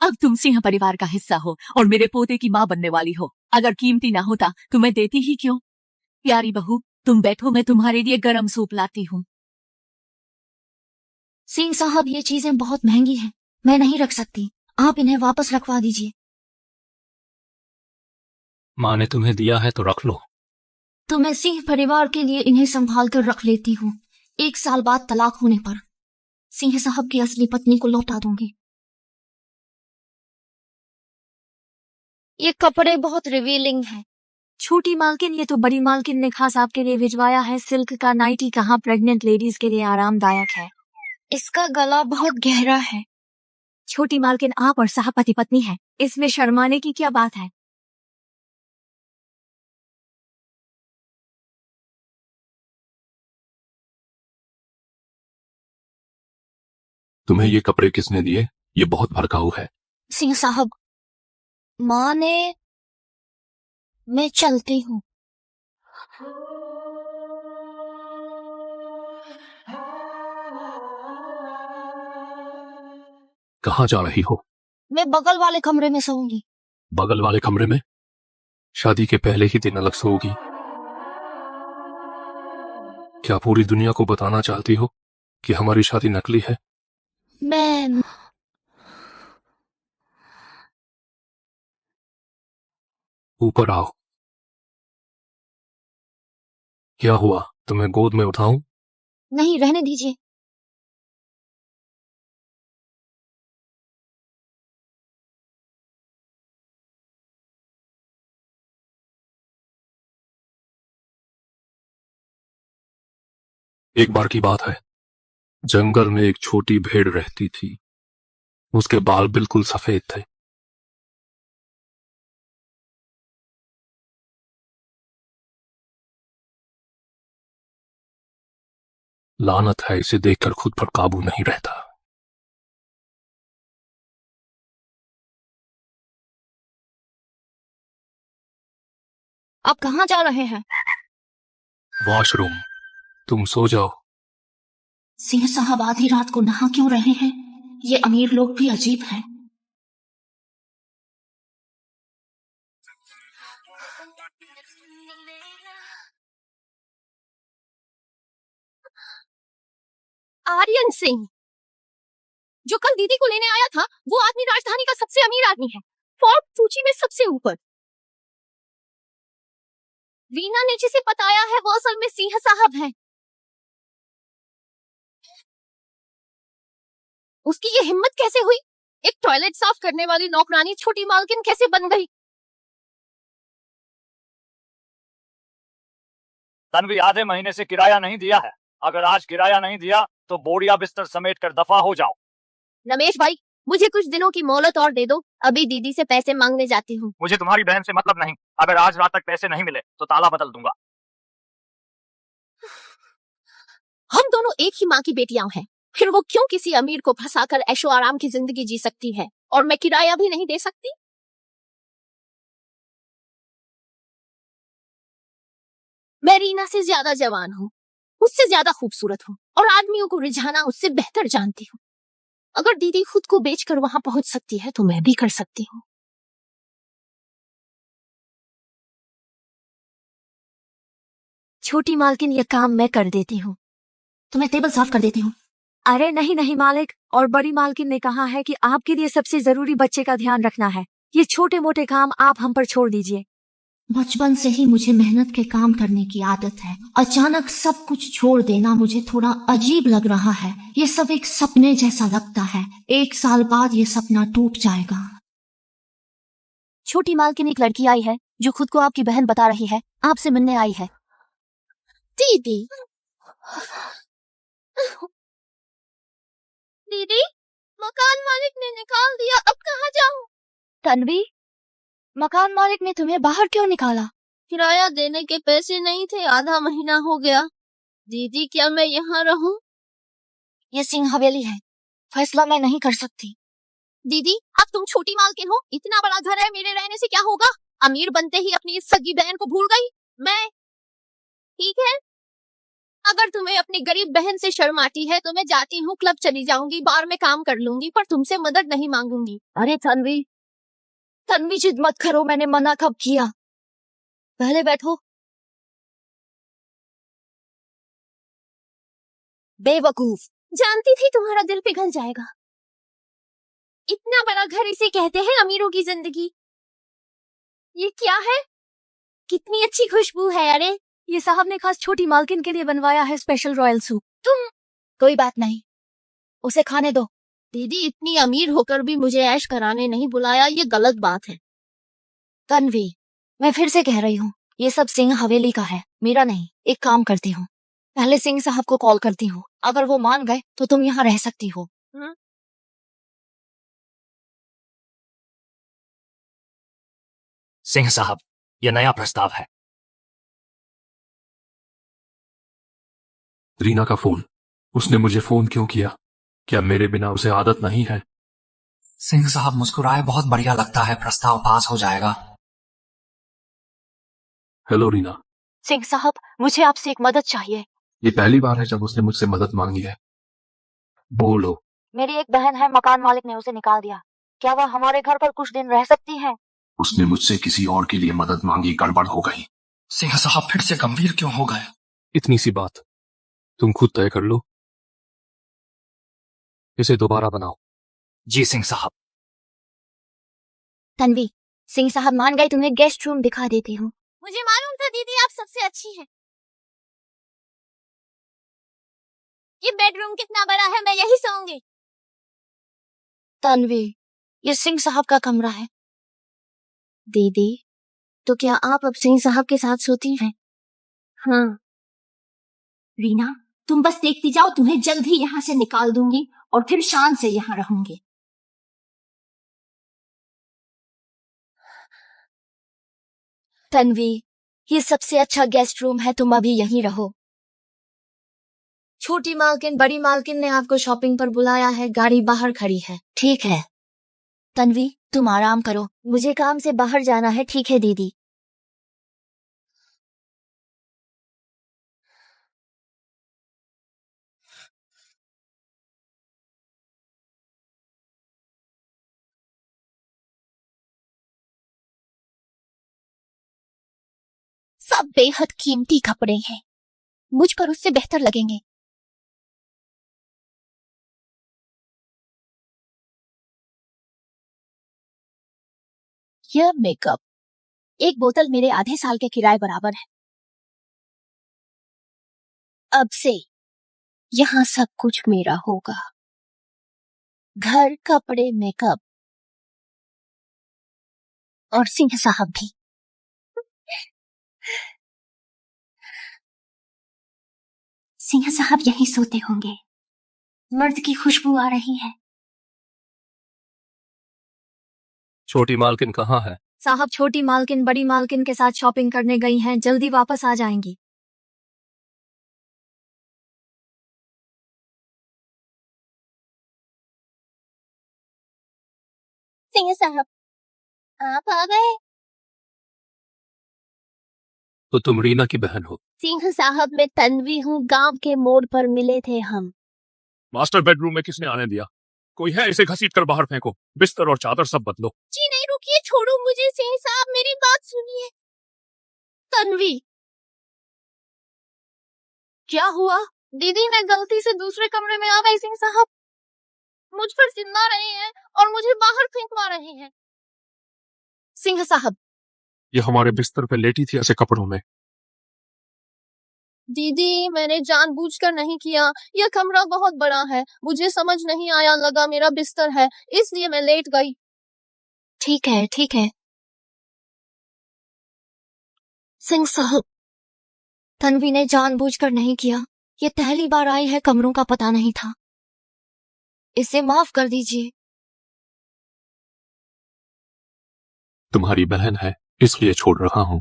अब तुम सिंह परिवार का हिस्सा हो और मेरे पोते की माँ बनने वाली हो। अगर कीमती ना होता तो मैं देती ही क्यों? प्यारी बहू तुम बैठो, मैं तुम्हारे लिए गरम सूप लाती हूँ। सिंह साहब ये चीजें बहुत महंगी हैं, मैं नहीं रख सकती। आप इन्हें वापस रखवा दीजिए। माँ ने तुम्हें दिया है तो रख लो। तो मैं सिंह परिवार के लिए इन्हें संभाल कर रख लेती हूँ। 1 साल बाद तलाक होने पर सिंह साहब की असली पत्नी को लौटा दूंगी। ये कपड़े बहुत रिवीलिंग है। छोटी मालकिन, ये तो बड़ी मालकिन ने खास आपके लिए भिजवाया है। सिल्क का नाइटी कहाँ प्रेग्नेंट लेडीज के लिए आरामदायक है। इसका गला बहुत गहरा है। छोटी मालकिन, आप और साहब पति पत्नी है, इसमें शर्माने की क्या बात है। तुम्हें ये कपड़े किसने दिए? ये बहुत भड़काऊ है। सिंह साहब, माँ ने। मैं चलती हूँ। कहाँ जा रही हो? मैं बगल वाले कमरे में सोऊंगी। बगल वाले कमरे में? शादी के पहले ही दिन अलग सोओगी? क्या पूरी दुनिया को बताना चाहती हो कि हमारी शादी नकली है? मैं ऊपर आओ। क्या हुआ? तुम्हें गोद में उठाऊं? नहीं, रहने दीजिए। एक बार की बात है, जंगल में एक छोटी भेड़ रहती थी। उसके बाल बिल्कुल सफेद थे। लानत है, इसे देखकर खुद पर काबू नहीं रहता। आप कहाँ जा रहे हैं? वॉशरूम। तुम सो जाओ। सिंह साहब आधी रात को नहा क्यों रहे हैं? ये अमीर लोग भी अजीब हैं। आर्यन सिंह, जो कल दीदी को लेने आया था, वो आदमी राजधानी का सबसे अमीर आदमी है, फोर्ब्स सूची में सबसे ऊपर। रीना ने जिसे बताया है वो असल में सिंह साहब हैं। उसकी ये हिम्मत कैसे हुई? एक टॉयलेट साफ करने वाली नौकरानी छोटी मालकिन कैसे बन गई? तन्वी आधे महीने से किराया नहीं दिया है। अगर आज किराया नहीं दिया तो बोरिया बिस्तर समेट कर दफा हो जाओ। रमेश भाई, मुझे कुछ दिनों की मोहलत और दे दो। अभी दीदी से पैसे मांगने जाती हूँ। मुझे तुम्हारी बहन से मतलब नहीं। अगर आज रात तक पैसे नहीं मिले तो ताला बदल दूंगा। हम दोनों एक ही माँ की बेटियां हैं, फिर वो क्यों किसी अमीर को फंसाकर ऐशो आराम की जिंदगी जी सकती है और मैं किराया भी नहीं दे सकती? मैं रीना से ज्यादा जवान हूँ, उससे ज्यादा खूबसूरत हूँ और आदमियों को रिझाना उससे बेहतर जानती हूँ। अगर दीदी खुद को बेचकर वहां पहुंच सकती है तो मैं भी कर सकती हूँ। छोटी मालकिन, ये काम मैं कर देती हूँ। तो मैं टेबल साफ कर देती हूँ। अरे नहीं नहीं मालिक, और बड़ी मालकिन ने कहा है कि आपके लिए सबसे जरूरी बच्चे का ध्यान रखना है। ये छोटे मोटे काम आप हम पर छोड़ दीजिए। बचपन से ही मुझे मेहनत के काम करने की आदत है। अचानक सब कुछ छोड़ देना मुझे थोड़ा अजीब लग रहा है। ये सब एक सपने जैसा लगता है। 1 साल बाद ये सपना टूट जाएगा। छोटी मालकिन, एक लड़की आई है जो खुद को आपकी बहन बता रही है, आपसे मिलने आई है। दीदी, दीदी, मकान मालिक ने निकाल दिया, अब कहाँ जाऊं? तन्वी, मकान मालिक ने तुम्हें बाहर क्यों निकाला? किराया देने के पैसे नहीं थे, आधा महीना हो गया। दीदी, क्या मैं यहाँ रहूं? ये सिंह हवेली है, फैसला मैं नहीं कर सकती। दीदी, अब तुम छोटी मालकिन हो, इतना बड़ा घर है, मेरे रहने से क्या होगा? अमीर बनते ही अपनी इस सगी बहन को भूल गई मैं। ठीक है, अगर तुम्हें अपनी गरीब बहन से शर्म आती है तो मैं जाती हूँ, क्लब चली जाऊंगी, बार में काम कर लूंगी, पर तुमसे मदद नहीं मांगूंगी। अरे तन्वी, तन्वी जिद मत करो, मैंने मना कब किया? पहले बैठो। बेवकूफ, जानती थी तुम्हारा दिल पिघल जाएगा। इतना बड़ा घर, इसे कहते हैं अमीरों की जिंदगी। ये क्या है? कितनी अच्छी खुशबू है। अरे, ये साहब ने खास छोटी मालकिन के लिए बनवाया है स्पेशल रॉयल सूप। तुम कोई बात नहीं, उसे खाने दो। दीदी इतनी अमीर होकर भी मुझे ऐश कराने नहीं बुलाया, ये गलत बात है। तन्वी, मैं फिर से कह रही हूँ, ये सब सिंह हवेली का है, मेरा नहीं। एक काम करती हूँ, पहले सिंह साहब को कॉल करती हूँ, अगर वो मान गए तो तुम यहाँ रह सकती हो। सिंह साहब, यह नया प्रस्ताव है। रीना का फोन। उसने मुझे फोन क्यों किया? क्या मेरे बिना उसे आदत नहीं है? सिंह साहब मुस्कुराए, बहुत बढ़िया लगता है, प्रस्ताव पास हो जाएगा। हेलो रीना। सिंह साहब, मुझे आपसे एक मदद चाहिए। ये पहली बार है जब उसने मुझसे मदद मांगी है। बोलो। मेरी एक बहन है, मकान मालिक ने उसे निकाल दिया। क्या वह हमारे घर पर कुछ दिन रह सकती है? उसने मुझसे किसी और के लिए मदद मांगी, गड़बड़ हो गई। सिंह साहब फिर से गंभीर क्यों हो गए? इतनी सी बात तुम खुद तय कर लो। इसे दोबारा बनाओ। जी सिंह साहब। तन्वी, सिंह साहब मान गए, तुम्हें गेस्ट रूम दिखा देती हूँ। मुझे मालूम था दीदी आप सबसे अच्छी हैं। ये बेडरूम कितना बड़ा है, मैं यही सोऊंगी। तन्वी, ये सिंह साहब का कमरा है। दीदी, तो क्या आप अब सिंह साहब के साथ सोती हैं? हाँ। रीना, तुम बस देखती जाओ, तुम्हें जल्द ही यहाँ से निकाल दूंगी और फिर शान से यहाँ रहूंगी। तन्वी, ये सबसे अच्छा गेस्ट रूम है, तुम अभी यहीं रहो। छोटी मालकिन, बड़ी मालकिन ने आपको शॉपिंग पर बुलाया है, गाड़ी बाहर खड़ी है। ठीक है तन्वी, तुम आराम करो, मुझे काम से बाहर जाना है। ठीक है दीदी। सब बेहद कीमती कपड़े हैं, मुझ पर उससे बेहतर लगेंगे। यह मेकअप, एक बोतल मेरे आधे साल के किराए बराबर है। अब से यहाँ सब कुछ मेरा होगा, घर, कपड़े, मेकअप और सिंह साहब भी। सिंह साहब यहीं सोते होंगे। मर्द की खुशबू आ रही है। छोटी मालकिन कहाँ है? साहब, छोटी मालकिन बड़ी मालकिन के साथ शॉपिंग करने गई हैं, जल्दी वापस आ जाएंगी। सिंह साहब, आप आ गए। तो तुम रीना की बहन हो? सिंह साहब, मैं तन्वी हूँ, गांव के मोड़ पर मिले थे हम। मास्टर बेडरूम में किसने आने दिया? कोई है? इसे घसीट कर बाहर फेंको। बिस्तर और चादर सब बदलो। जी नहीं, रुकिए, छोड़ो मुझे। सिंह साहब मेरी बात सुनिए। तन्वी, क्या हुआ? दीदी मैं गलती से दूसरे कमरे में आ गई। सिंह साहब मुझ पर चिल्ला रहे हैं और मुझे बाहर फेंकवा रहे हैं। सिंह साहब, ये हमारे बिस्तर पे लेटी थी ऐसे कपड़ों में। दीदी मैंने जानबूझकर नहीं किया, यह कमरा बहुत बड़ा है, मुझे समझ नहीं आया, लगा मेरा बिस्तर है, इसलिए मैं लेट गई। ठीक है ठीक है। सिंह साहब, तन्वी ने जानबूझकर नहीं किया, ये पहली बार आई है, कमरों का पता नहीं था, इसे माफ कर दीजिए। तुम्हारी बहन है इसलिए छोड़ रहा हूँ।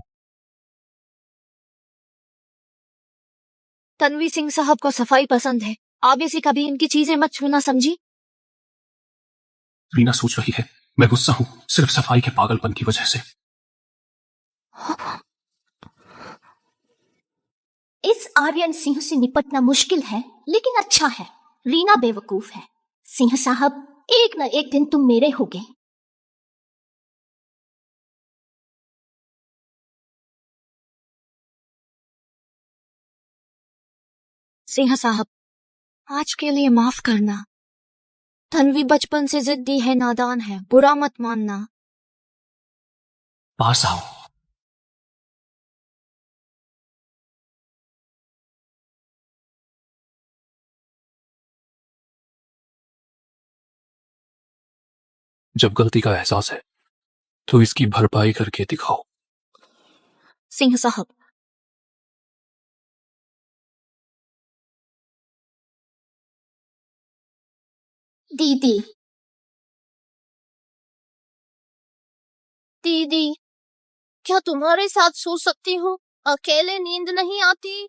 तन्वी, सिंह साहब को सफाई पसंद है, आगे से कभी इनकी चीजें मत छूना, समझी? रीना सोच रही है मैं गुस्सा हूं सिर्फ सफाई के पागलपन की वजह से। इस आर्यन सिंह से निपटना मुश्किल है, लेकिन अच्छा है। रीना बेवकूफ है। सिंह साहब, एक न एक दिन तुम मेरे होगे। सिंह साहब, आज के लिए माफ करना। तन्वी बचपन से जिद्दी है, नादान है, बुरा मत मानना। पास आओ। जब गलती का एहसास है तो इसकी भरपाई करके दिखाओ। सिंह साहब, दीदी दीदी, क्या तुम्हारे साथ सो सकती हूँ? अकेले नींद नहीं आती।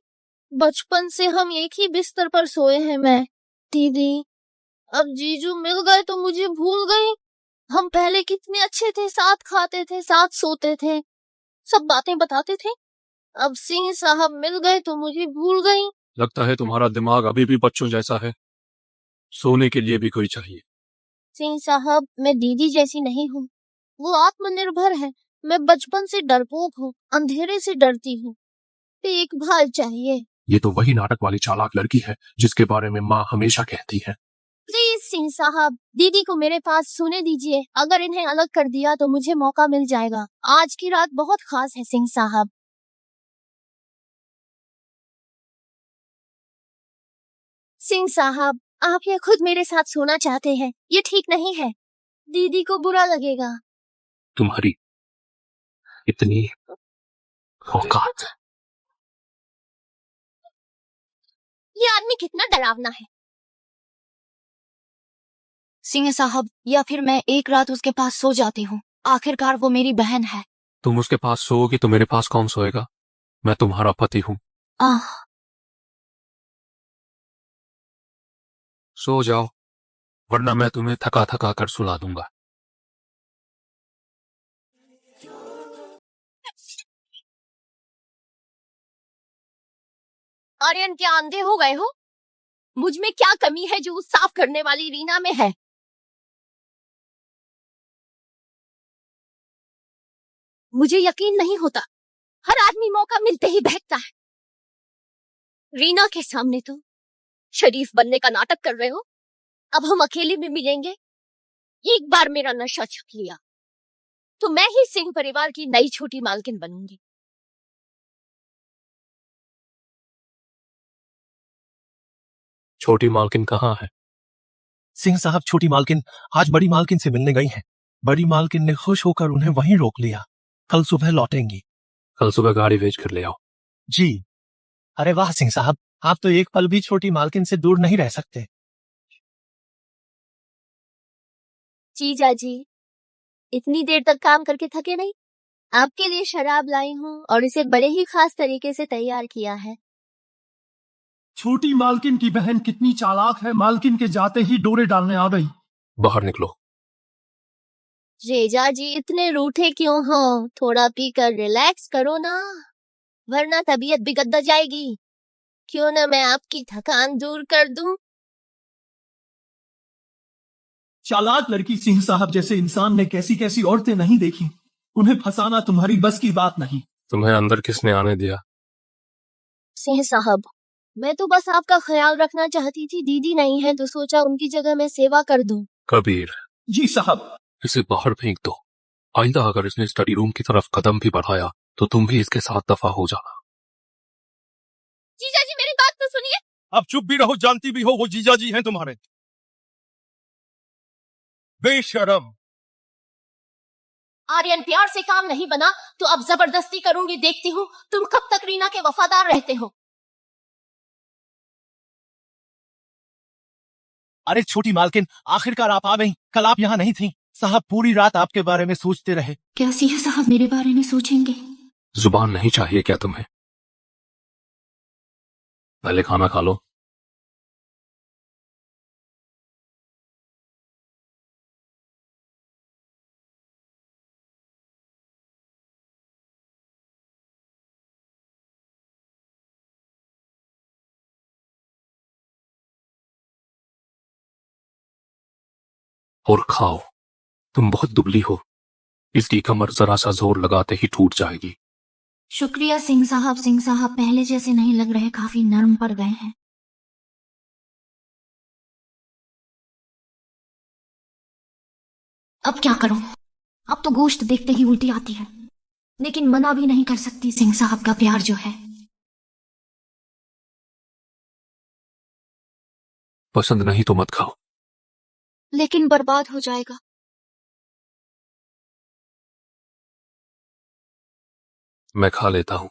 बचपन से हम एक ही बिस्तर पर सोए हैं। मैं दीदी, अब जीजू मिल गए तो मुझे भूल गई। हम पहले कितने अच्छे थे, साथ खाते थे, साथ सोते थे, सब बातें बताते थे। अब सिंह साहब मिल गए तो मुझे भूल गई। लगता है तुम्हारा दिमाग अभी भी बच्चों जैसा है। सोने के लिए भी कोई चाहिए। सिंह साहब, मैं दीदी जैसी नहीं हूँ। वो आत्मनिर्भर है, मैं बचपन से डरपोक हूँ, अंधेरे से डरती हूँ। देखभाल चाहिए। ये तो वही नाटक वाली चालाक लड़की है जिसके बारे में माँ हमेशा कहती है। प्लीज सिंह साहब, दीदी को मेरे पास सोने दीजिए। अगर इन्हें अलग कर दिया तो मुझे मौका मिल जाएगा। आज की रात बहुत खास है सिंह साहब। सिंह साहब, आप ये खुद मेरे साथ सोना चाहते हैं, ये ठीक नहीं है। दीदी को बुरा लगेगा। तुम्हारी इतनी औकात है। ये आदमी कितना डरावना है। सिंह साहब, या फिर मैं एक रात उसके पास सो जाती हूँ। आखिरकार वो मेरी बहन है। तुम उसके पास सोओगी तो मेरे पास कौन सोएगा? मैं तुम्हारा पति हूँ। आह, सो जाओ, वरना मैं तुम्हें थका थका कर सुला दूंगा। आर्यन, क्या अंधे हो गए हो? मुझ में क्या कमी है जो उस साफ करने वाली रीना में है? मुझे यकीन नहीं होता। हर आदमी मौका मिलते ही बहकता है। रीना के सामने तो शरीफ बनने का नाटक कर रहे हो। अब हम अकेले में मिलेंगे। एक बार मेरा नशा छक लिया तो मैं ही सिंह परिवार की नई छोटी मालकिन बनूंगी। छोटी मालकिन कहाँ है? सिंह साहब, छोटी मालकिन आज बड़ी मालकिन से मिलने गई हैं। बड़ी मालकिन ने खुश होकर उन्हें वहीं रोक लिया। कल सुबह लौटेंगी। कल सुबह गाड़ी भेज कर ले आओ। जी। अरे वाह सिंह साहब, आप तो एक पल भी छोटी मालकिन से दूर नहीं रह सकते। जीजा जी, इतनी देर तक काम करके थके नहीं? आपके लिए शराब लाई हूँ और इसे बड़े ही खास तरीके से तैयार किया है। छोटी मालकिन की बहन कितनी चालाक है, मालकिन के जाते ही डोरे डालने आ गई। बाहर निकलो। जीजा जी, इतने रूठे क्यों हो? थोड़ा पीकर रिलैक्स करो ना, वरना तबीयत बिगड़ जाएगी। क्यों ना मैं आपकी थकान दूर कर दूं? चालाक लड़की, सिंह साहब जैसे इंसान ने कैसी कैसी औरतें नहीं देखी। उन्हें फंसाना तुम्हारी बस की बात नहीं। तुम्हें अंदर किसने आने दिया? सिंह साहब, मैं तो बस आपका ख्याल रखना चाहती थी। दीदी नहीं है तो सोचा उनकी जगह मैं सेवा कर दूं। कबीर, जी साहब। इसे बाहर फेंक दो। आइंदा अगर इसने स्टडी रूम की तरफ कदम भी बढ़ाया तो तुम भी इसके साथ दफा हो जाना। जीजा जी, मेरी बात तो सुनिए। अब चुप भी रहो, जानती भी हो वो जीजा जी हैं तुम्हारे। बेशरम। आर्यन, प्यार से काम नहीं बना तो अब जबरदस्ती करूंगी। देखती हूँ तुम कब तक रीना के वफादार रहते हो। अरे छोटी मालकिन, आखिरकार आप आ गई। कल आप यहाँ नहीं थी। साहब पूरी रात आपके बारे में सोचते रहे। क्या सिंह साहब मेरे बारे में सोचेंगे? जुबान नहीं चाहिए क्या तुम्हें? पहले खाना खा लो। और खाओ। तुम बहुत दुबली हो, इसकी कमर जरा सा जोर लगाते ही टूट जाएगी। शुक्रिया सिंह साहब। सिंह साहब पहले जैसे नहीं लग रहे, काफी नरम पड़ गए हैं। अब क्या करूं? अब तो गोश्त देखते ही उल्टी आती है, लेकिन मना भी नहीं कर सकती। सिंह साहब का प्यार जो है। पसंद नहीं तो मत खाओ। लेकिन बर्बाद हो जाएगा। मैं खा लेता हूँ।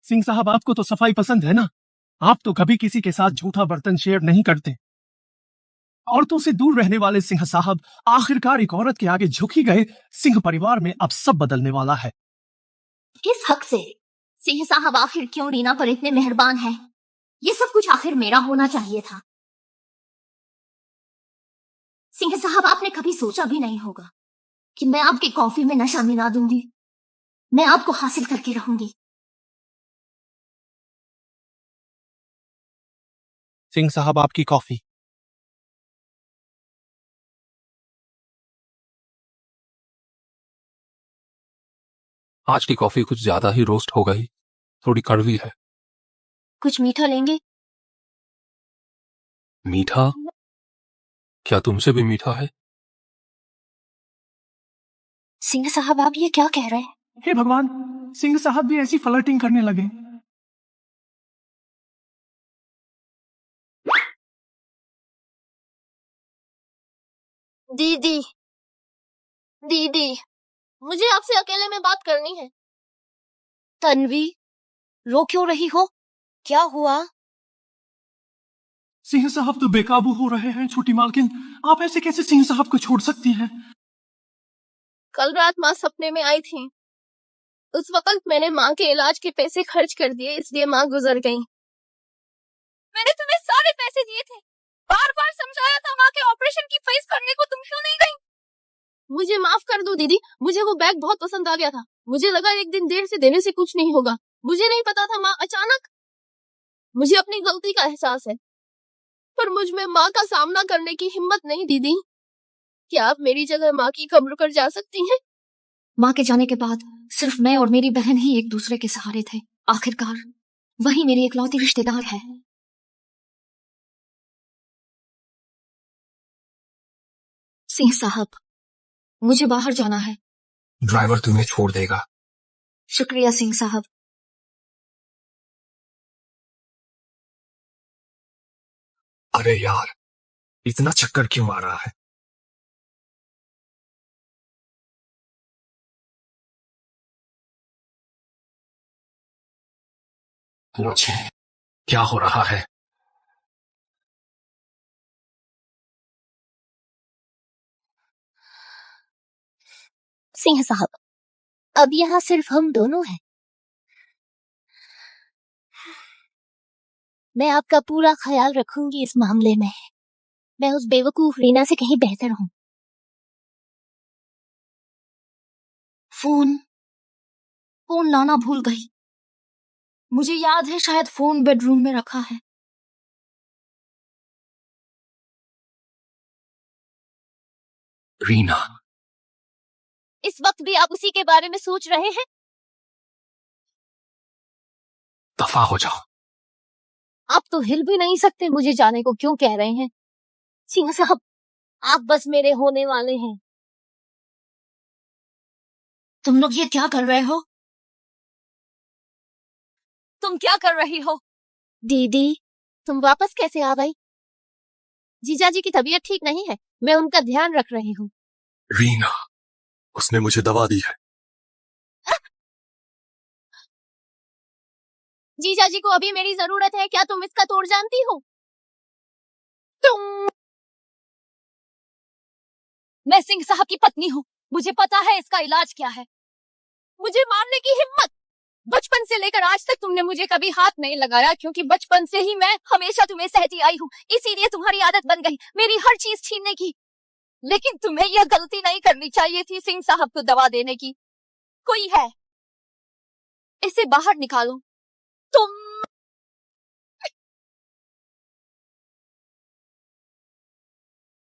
सिंह साहब, आपको तो सफाई पसंद है ना? आप तो कभी किसी के साथ झूठा बर्तन शेयर नहीं करते। औरतों से दूर रहने वाले सिंह साहब आखिरकार एक औरत के आगे झुक ही गए। सिंह परिवार में अब सब बदलने वाला है। किस हक से? सिंह साहब आखिर क्यों रीना पर इतने मेहरबान हैं? ये सब कुछ आखिर मेरा होना चाहिए था। सिंह साहब, आपने कभी सोचा भी नहीं होगा कि मैं आपकी कॉफी में नशा मिला दूंगी। मैं आपको हासिल करके रहूंगी। सिंह साहब, आपकी कॉफी। आज की कॉफी कुछ ज्यादा ही रोस्ट हो गई, थोड़ी कड़वी है। कुछ मीठा लेंगे? मीठा? क्या तुमसे भी मीठा है? सिंह साहब, आप ये क्या कह रहे हैं? हे भगवान, सिंह साहब भी ऐसी फ्लर्टिंग करने लगे। दीदी, दीदी, मुझे आपसे अकेले में बात करनी है। तन्वी, रो क्यों रही हो? क्या हुआ? सिंह साहब तो बेकाबू हो रहे हैं। छोटी मालकिन, आप ऐसे कैसे सिंह साहब को छोड़ सकती हैं? कल रात माँ सपने में आई थी। उस वक्त मैंने माँ के इलाज के पैसे खर्च कर दिए, इसलिए माँ गुजर गई। मैंने तुम्हें सारे पैसे दिए थे, बार बार समझाया था माँ के ऑपरेशन की फीस भरने को, तुम क्यों नहीं गई? मुझे माफ कर दो दीदी, मुझे वो बैग बहुत पसंद आ गया था। मुझे लगा एक दिन देर से देने से कुछ नहीं होगा। मुझे नहीं पता था माँ अचानक। मुझे अपनी गलती का एहसास है, पर मुझ में माँ का सामना करने की हिम्मत नहीं। दीदी, क्या आप मेरी जगह माँ की कब्र कर जा सकती हैं? माँ के जाने के बाद सिर्फ मैं और मेरी बहन ही एक दूसरे के सहारे थे। आखिरकार वही मेरी इकलौती रिश्तेदार है। सिंह साहब, मुझे बाहर जाना है। ड्राइवर तुम्हें छोड़ देगा। शुक्रिया सिंह साहब। अरे यार, इतना चक्कर क्यों आ रहा है? मुझे क्या हो रहा है? सिंह साहब, अब यहाँ सिर्फ हम दोनों हैं। मैं आपका पूरा ख्याल रखूंगी इस मामले में। मैं उस बेवकूफ रीना से कहीं बेहतर हूँ। फोन लाना भूल गई। मुझे याद है शायद फोन बेडरूम में रखा है। रीना, इस वक्त भी आप उसी के बारे में सोच रहे हैं? दफा हो जाओ। आप तो हिल भी नहीं सकते। मुझे जाने को क्यों कह रहे हैं? सिंह साहब, आप बस मेरे होने वाले हैं। तुम लोग ये क्या कर रहे हो? तुम क्या कर रही हो? दीदी, तुम वापस कैसे आ गई? जीजा जी की तबीयत ठीक नहीं है, मैं उनका ध्यान रख रही हूँ। रीना, उसने मुझे दवा दी है। जीजा जी को अभी मेरी जरूरत है, क्या तुम इसका तोड़ जानती हो? मैं सिंह साहब की पत्नी हूँ, मुझे पता है इसका इलाज क्या है। मुझे मारने की हिम्मत! बचपन से लेकर आज तक तुमने मुझे कभी हाथ नहीं लगाया, क्योंकि बचपन से ही मैं हमेशा तुम्हें सहती आई हूँ। इसीलिए तुम्हारी आदत बन गई मेरी हर चीज छीनने की। लेकिन तुम्हें यह गलती नहीं करनी चाहिए थी सिंह साहब को दवा देने की। कोई है, इसे बाहर निकालो। तुम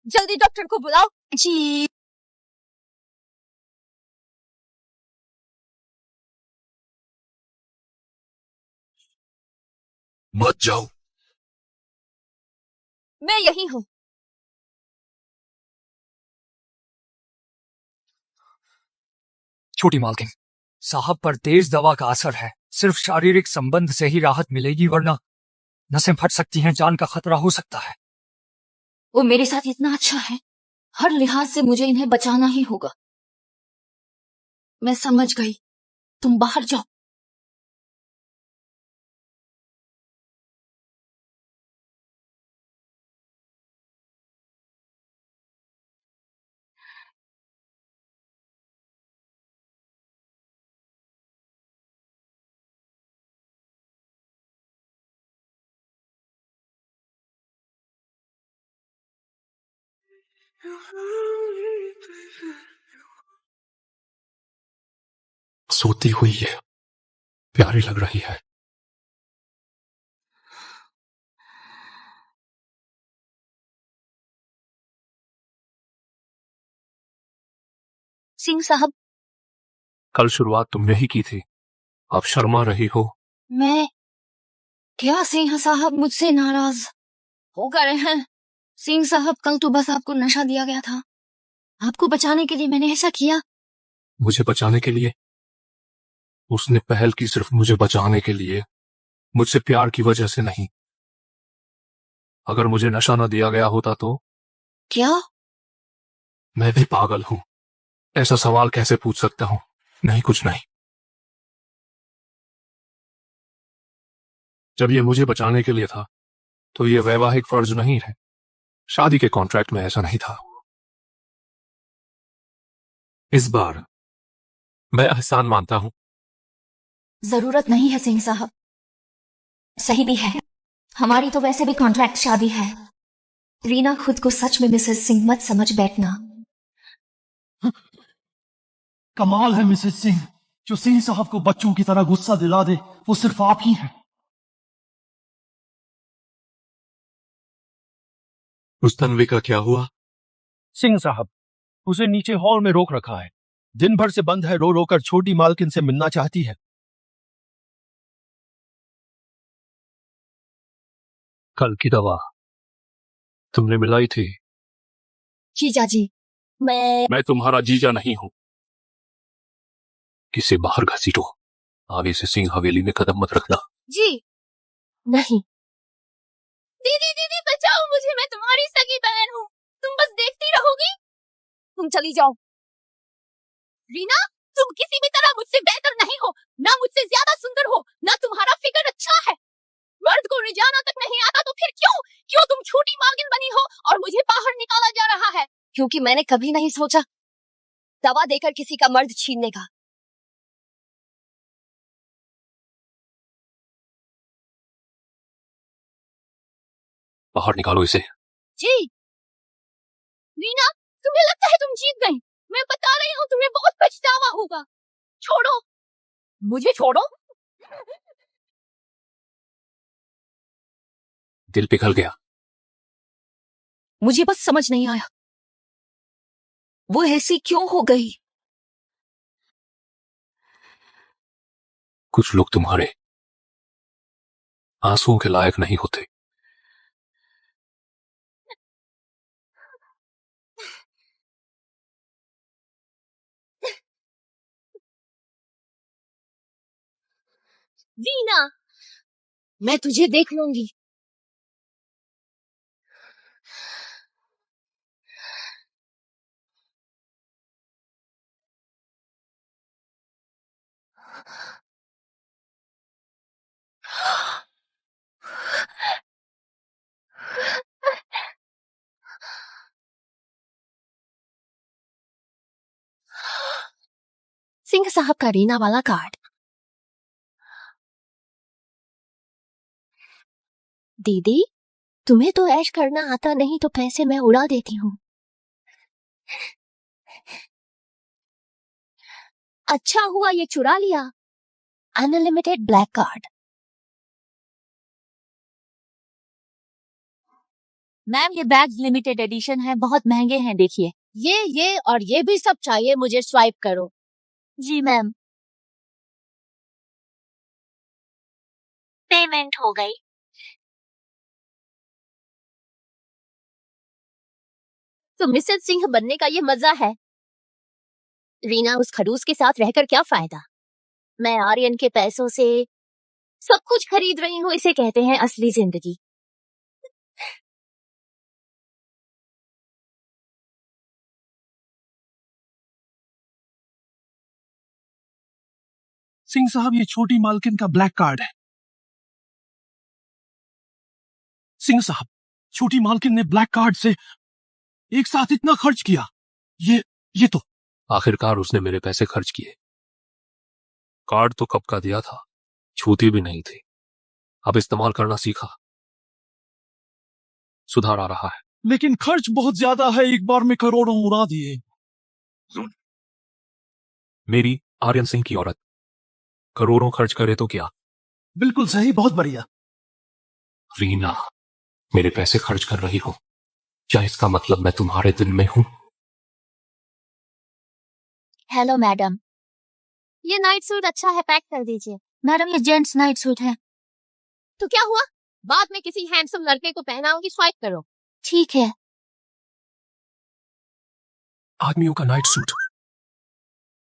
जल्दी डॉक्टर को बुलाओ। जी। मत जाओ। मैं यही हूँ। छोटी मालकिन, साहब पर तेज दवा का असर है। सिर्फ शारीरिक संबंध से ही राहत मिलेगी, वरना नसें फट सकती हैं, जान का खतरा हो सकता है। वो मेरे साथ इतना अच्छा है, हर लिहाज से मुझे इन्हें बचाना ही होगा। मैं समझ गई। तुम बाहर जाओ। सोती हुई है, प्यारी लग रही है। सिंह साहब, कल शुरुआत तुमने ही की थी, अब शर्मा रही हो। मैं क्या सिंह साहब मुझसे नाराज हो गए हैं? सिंह साहब, कल तो बस आपको नशा दिया गया था। आपको बचाने के लिए मैंने ऐसा किया। मुझे बचाने के लिए? उसने पहल की सिर्फ मुझे बचाने के लिए, मुझसे प्यार की वजह से नहीं। अगर मुझे नशा न दिया गया होता तो? क्या? मैं भी पागल हूं, ऐसा सवाल कैसे पूछ सकता हूं? नहीं, कुछ नहीं। जब ये मुझे बचाने के लिए था तो ये वैवाहिक फर्ज नहीं है। शादी के कॉन्ट्रैक्ट में ऐसा नहीं था। इस बार मैं एहसान मानता हूं। जरूरत नहीं है सिंह साहब। सही भी है, हमारी तो वैसे भी कॉन्ट्रैक्ट शादी है। रीना खुद को सच में मिसेस सिंह मत समझ बैठना। कमाल है मिसेस सिंह, जो सिंह साहब को बच्चों की तरह गुस्सा दिला दे वो सिर्फ आप ही हैं। उस तन्वी का क्या हुआ? सिंह साहब, उसे नीचे हॉल में रोक रखा है। दिन भर से बंद है, रो रो कर छोटी मालकिन से मिलना चाहती है। कल की दवा तुमने मिलाई थी? जीजा जी, मैं तुम्हारा जीजा नहीं हूं। किसे बाहर घसीटो, आगे से सिंह हवेली में कदम मत रखना। जी नहीं। दीदी दीदी बचाओ मुझे, मैं तुम्हारी सगी बहन हूँ। तुम बस देखती रहोगी? तुम चली जाओ। रीना, तुम किसी भी तरह मुझसे बेहतर नहीं हो, ना मुझसे ज्यादा सुंदर हो, ना तुम्हारा फिगर अच्छा है। मर्द को रिझाना तक नहीं आता तो फिर क्यों क्यों तुम छोटी मालकिन बनी हो और मुझे बाहर निकाला जा रहा है? क्योंकि मैंने कभी नहीं सोचा दवा देकर किसी का मर्द छीनने का। बाहर निकालो इसे। जी रीना, तुम्हें लगता है तुम जीत गई? मैं बता रही हूँ तुम्हें बहुत पछतावा होगा। छोड़ो मुझे, छोड़ो। दिल पिघल गया। मुझे बस समझ नहीं आया वो ऐसी क्यों हो गई। कुछ लोग तुम्हारे आंसुओं के लायक नहीं होते। रीना, मैं तुझे देख लूंगी। सिंह साहब का रीना वाला कार्ड। दीदी, तुम्हें तो ऐश करना आता नहीं तो पैसे मैं उड़ा देती हूँ। अच्छा हुआ ये चुरा लिया। Unlimited black card. मैम, ये बैग्स लिमिटेड एडिशन है, बहुत महंगे हैं, देखिए। ये और ये भी सब चाहिए मुझे, स्वाइप करो। जी मैम। पेमेंट हो गई। तो मिसेस सिंह बनने का ये मजा है। रीना, उस खड़ूस के साथ रहकर क्या फायदा? मैं आर्यन के पैसों से सब कुछ खरीद रही हूँ, इसे कहते हैं असली जिंदगी। सिंह साहब, ये छोटी मालकिन का ब्लैक कार्ड है। सिंह साहब, छोटी मालकिन ने ब्लैक कार्ड से एक साथ इतना खर्च किया। ये तो आखिरकार उसने मेरे पैसे खर्च किए। कार्ड तो कब का दिया था, छूती भी नहीं थी। अब इस्तेमाल करना सीखा, सुधार आ रहा है। लेकिन खर्च बहुत ज्यादा है, एक बार में करोड़ों उड़ा दिए। मेरी आर्यन सिंह की औरत करोड़ों खर्च करे तो क्या? बिल्कुल सही, बहुत बढ़िया। रीना, मेरे पैसे खर्च कर रही हो, क्या इसका मतलब मैं तुम्हारे दिल में हूं? हेलो मैडम, ये नाइट सूट अच्छा है, पैक कर दीजिए। मैडम, ये जेंट्स नाइट सूट है। तो क्या हुआ, बाद में किसी हैंडसम लड़के को पहनाऊंगी, स्वाइप करो। ठीक है। आदमियों का नाइट सूट।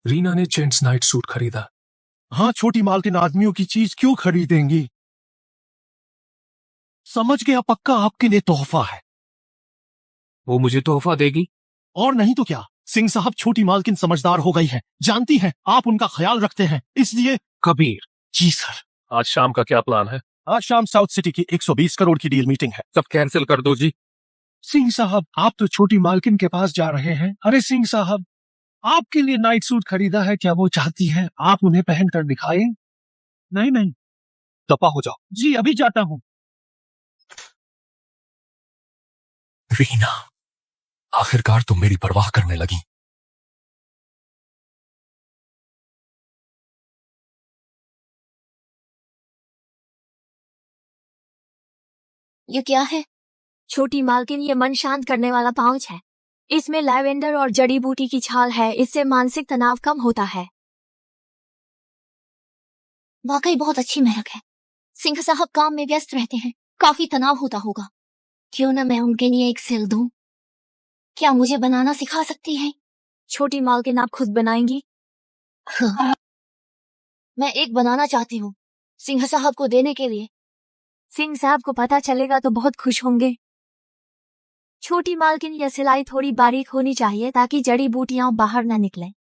रीना ने जेंट्स नाइट सूट खरीदा। हाँ, छोटी मालकिन आदमियों की चीज क्यों खरीदेंगी? समझ गया, पक्का आपके लिए तोहफा है। वो मुझे तोहफा देगी? और नहीं तो क्या। सिंह साहब, छोटी मालकिन समझदार हो गई है, जानती है आप उनका ख्याल रखते हैं, इसलिए। कबीर। जी सर। आज शाम का क्या प्लान है? आज शाम साउथ सिटी की 120 करोड़ की डील मीटिंग है। सब कैंसिल कर दो जी। सिंह साहब, आप तो छोटी मालकिन के पास जा रहे हैं। अरे सिंह साहब, आपके लिए नाइट सूट खरीदा है, क्या वो चाहती है आप उन्हें पहनकर दिखाएं? नहीं नहीं, दफा हो जाओ जी, अभी जाता हूँ। रीना, आखिरकार तुम मेरी परवाह करने लगी। ये क्या है? छोटी मालकिन, ये मन शांत करने वाला पाउच है। इसमें लैवेंडर और जड़ी बूटी की छाल है, इससे मानसिक तनाव कम होता है। वाकई बहुत अच्छी महक है। सिंह साहब काम में व्यस्त रहते हैं, काफी तनाव होता होगा। क्यों ना मैं उनके लिए एक सिल दूं? क्या मुझे बनाना सिखा सकती हैं? छोटी मालकिन, आप खुद बनाएंगी? हाँ। मैं एक बनाना चाहती हूँ, सिंह साहब को देने के लिए। सिंह साहब को पता चलेगा तो बहुत खुश होंगे। छोटी मालकिन, यह सिलाई थोड़ी बारीक होनी चाहिए ताकि जड़ी बूटियां बाहर न निकलें।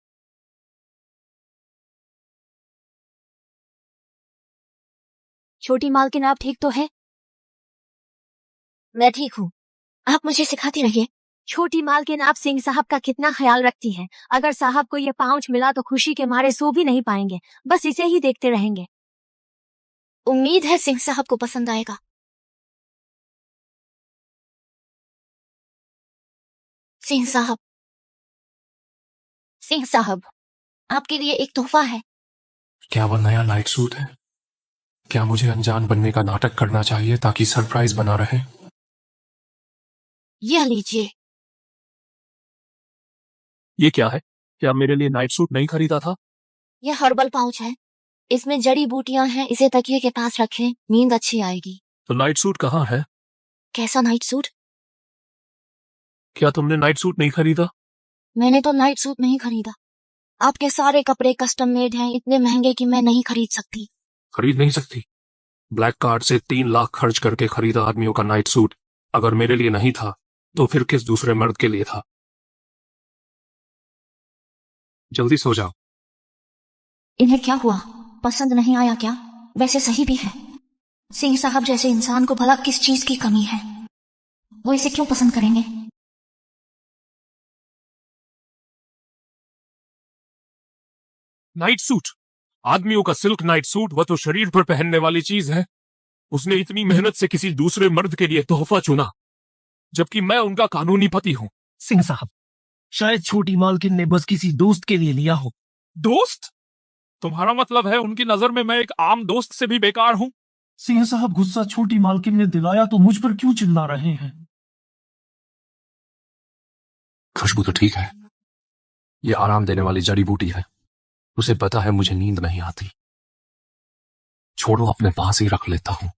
छोटी मालकिन, आप ठीक तो है? मैं ठीक हूँ, आप मुझे सिखाती रहिए। छोटी मालकिन, आप सिंह साहब का कितना ख्याल रखती हैं। अगर साहब को यह पाउच मिला तो खुशी के मारे सो भी नहीं पाएंगे, बस इसे ही देखते रहेंगे। उम्मीद है सिंह साहब को पसंद आएगा। सिंह साहब, सिंह साहब, आपके लिए एक तोहफा है। क्या वो नया नाइट सूट है? क्या मुझे अनजान बनने का नाटक करना चाहिए ताकि सरप्राइज बना रहे? यह लीजिए। ये क्या है? क्या मेरे लिए नाइट सूट नहीं खरीदा था? यह हर्बल पाउच है, इसमें जड़ी बूटियां हैं, इसे तकिए के पास रखें, नींद अच्छी आएगी। तो नाइट सूट कहाँ है? कैसा नाइट सूट? क्या तुमने नाइट सूट नहीं खरीदा? मैंने तो नाइट सूट नहीं खरीदा। आपके सारे कपड़े कस्टम मेड हैं, इतने महंगे कि मैं नहीं खरीद सकती। खरीद नहीं सकती? ब्लैक कार्ड से 3 लाख खर्च करके खरीदा आदमियों का नाइट सूट अगर मेरे लिए नहीं था तो फिर किस दूसरे मर्द के लिए था? जल्दी सो जाओ। इन्हें क्या हुआ, पसंद नहीं आया क्या? वैसे सही भी है, सिंह साहब जैसे इंसान को भला किस चीज की कमी है? वो इसे क्यों पसंद करेंगे? नाइट सूट, आदमियों का सिल्क नाइट सूट, वह तो शरीर पर पहनने वाली चीज है। उसने इतनी मेहनत से किसी दूसरे मर्द के लिए तोहफा चुना, जबकि मैं उनका कानूनी पति हूं। सिंह साहब, शायद छोटी मालकिन ने बस किसी दोस्त के लिए लिया हो। दोस्त? तुम्हारा मतलब है उनकी नजर में मैं एक आम दोस्त से भी बेकार हूं? सिंह साहब, गुस्सा छोटी मालकिन ने दिलाया तो मुझ पर क्यों चिल्ला रहे हैं? खुशबू तो ठीक है, ये आराम देने वाली जड़ी बूटी है। उसे पता है मुझे नींद नहीं आती। छोड़ो, अपने पास ही रख लेता हूं।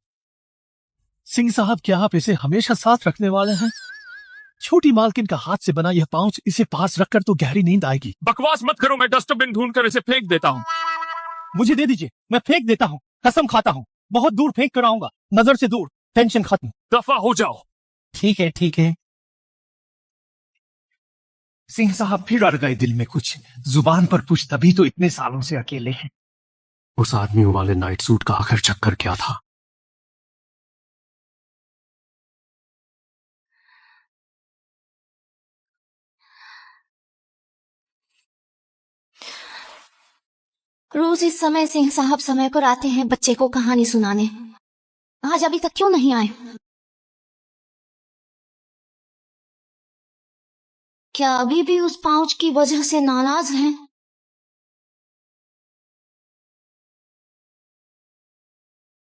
सिंह साहब, क्या आप इसे हमेशा साथ रखने वाले हैं? छोटी मालकिन का हाथ से बना यह पाउच, इसे पास रखकर तो गहरी नींद आएगी। बकवास मत करो, मैं डस्टबिन ढूंढकर इसे फेंक देता हूं। मुझे दे दीजिए, मैं फेंक देता हूँ, कसम खाता हूँ। बहुत दूर फेंक कर आऊंगा, नजर से दूर। टेंशन खत्म। दफा हो जाओ। ठीक है ठीक है। सिंह साहब फिर अड़ गए दिल में कुछ, जुबान पर कुछ, तभी तो इतने सालों से अकेले हैं। उस आदमी वाले नाइट सूट का आखिर चक्कर क्या था? रोज इस समय सिंह साहब समय पर आते हैं बच्चे को कहानी सुनाने। आज अभी तक क्यों नहीं आए? क्या अभी भी उस पाउच की वजह से नाराज हैं?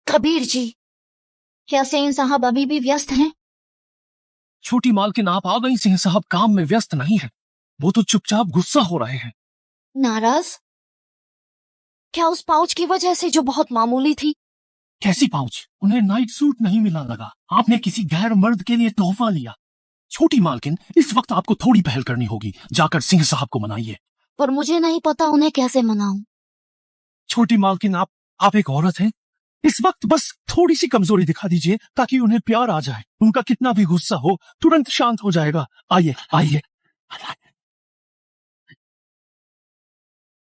कबीर जी, क्या सिंह साहब अभी भी व्यस्त हैं? छोटी मालकिन, आप आ गई। सिंह साहब काम में व्यस्त नहीं है, वो तो चुपचाप गुस्सा हो रहे हैं। नाराज? क्या उस पाउच की वजह से जो बहुत मामूली थी? कैसी पाउच? उन्हें नाइट सूट नहीं मिला लगा। आपने किसी गैर मर्द के लिए तोहफा लिया। छोटी मालकिन, इस वक्त आपको थोड़ी पहल करनी होगी। जाकर सिंह साहब को मनाइए। पर मुझे नहीं पता उन्हें कैसे मनाऊं। छोटी मालकिन, आप एक औरत हैं। इस वक्त बस थोड़ी सी कमजोरी दिखा दीजिए ताकि उन्हें प्यार आ जाए। उनका कितना भी गुस्सा हो तुरंत शांत हो जाएगा। आइए आइए।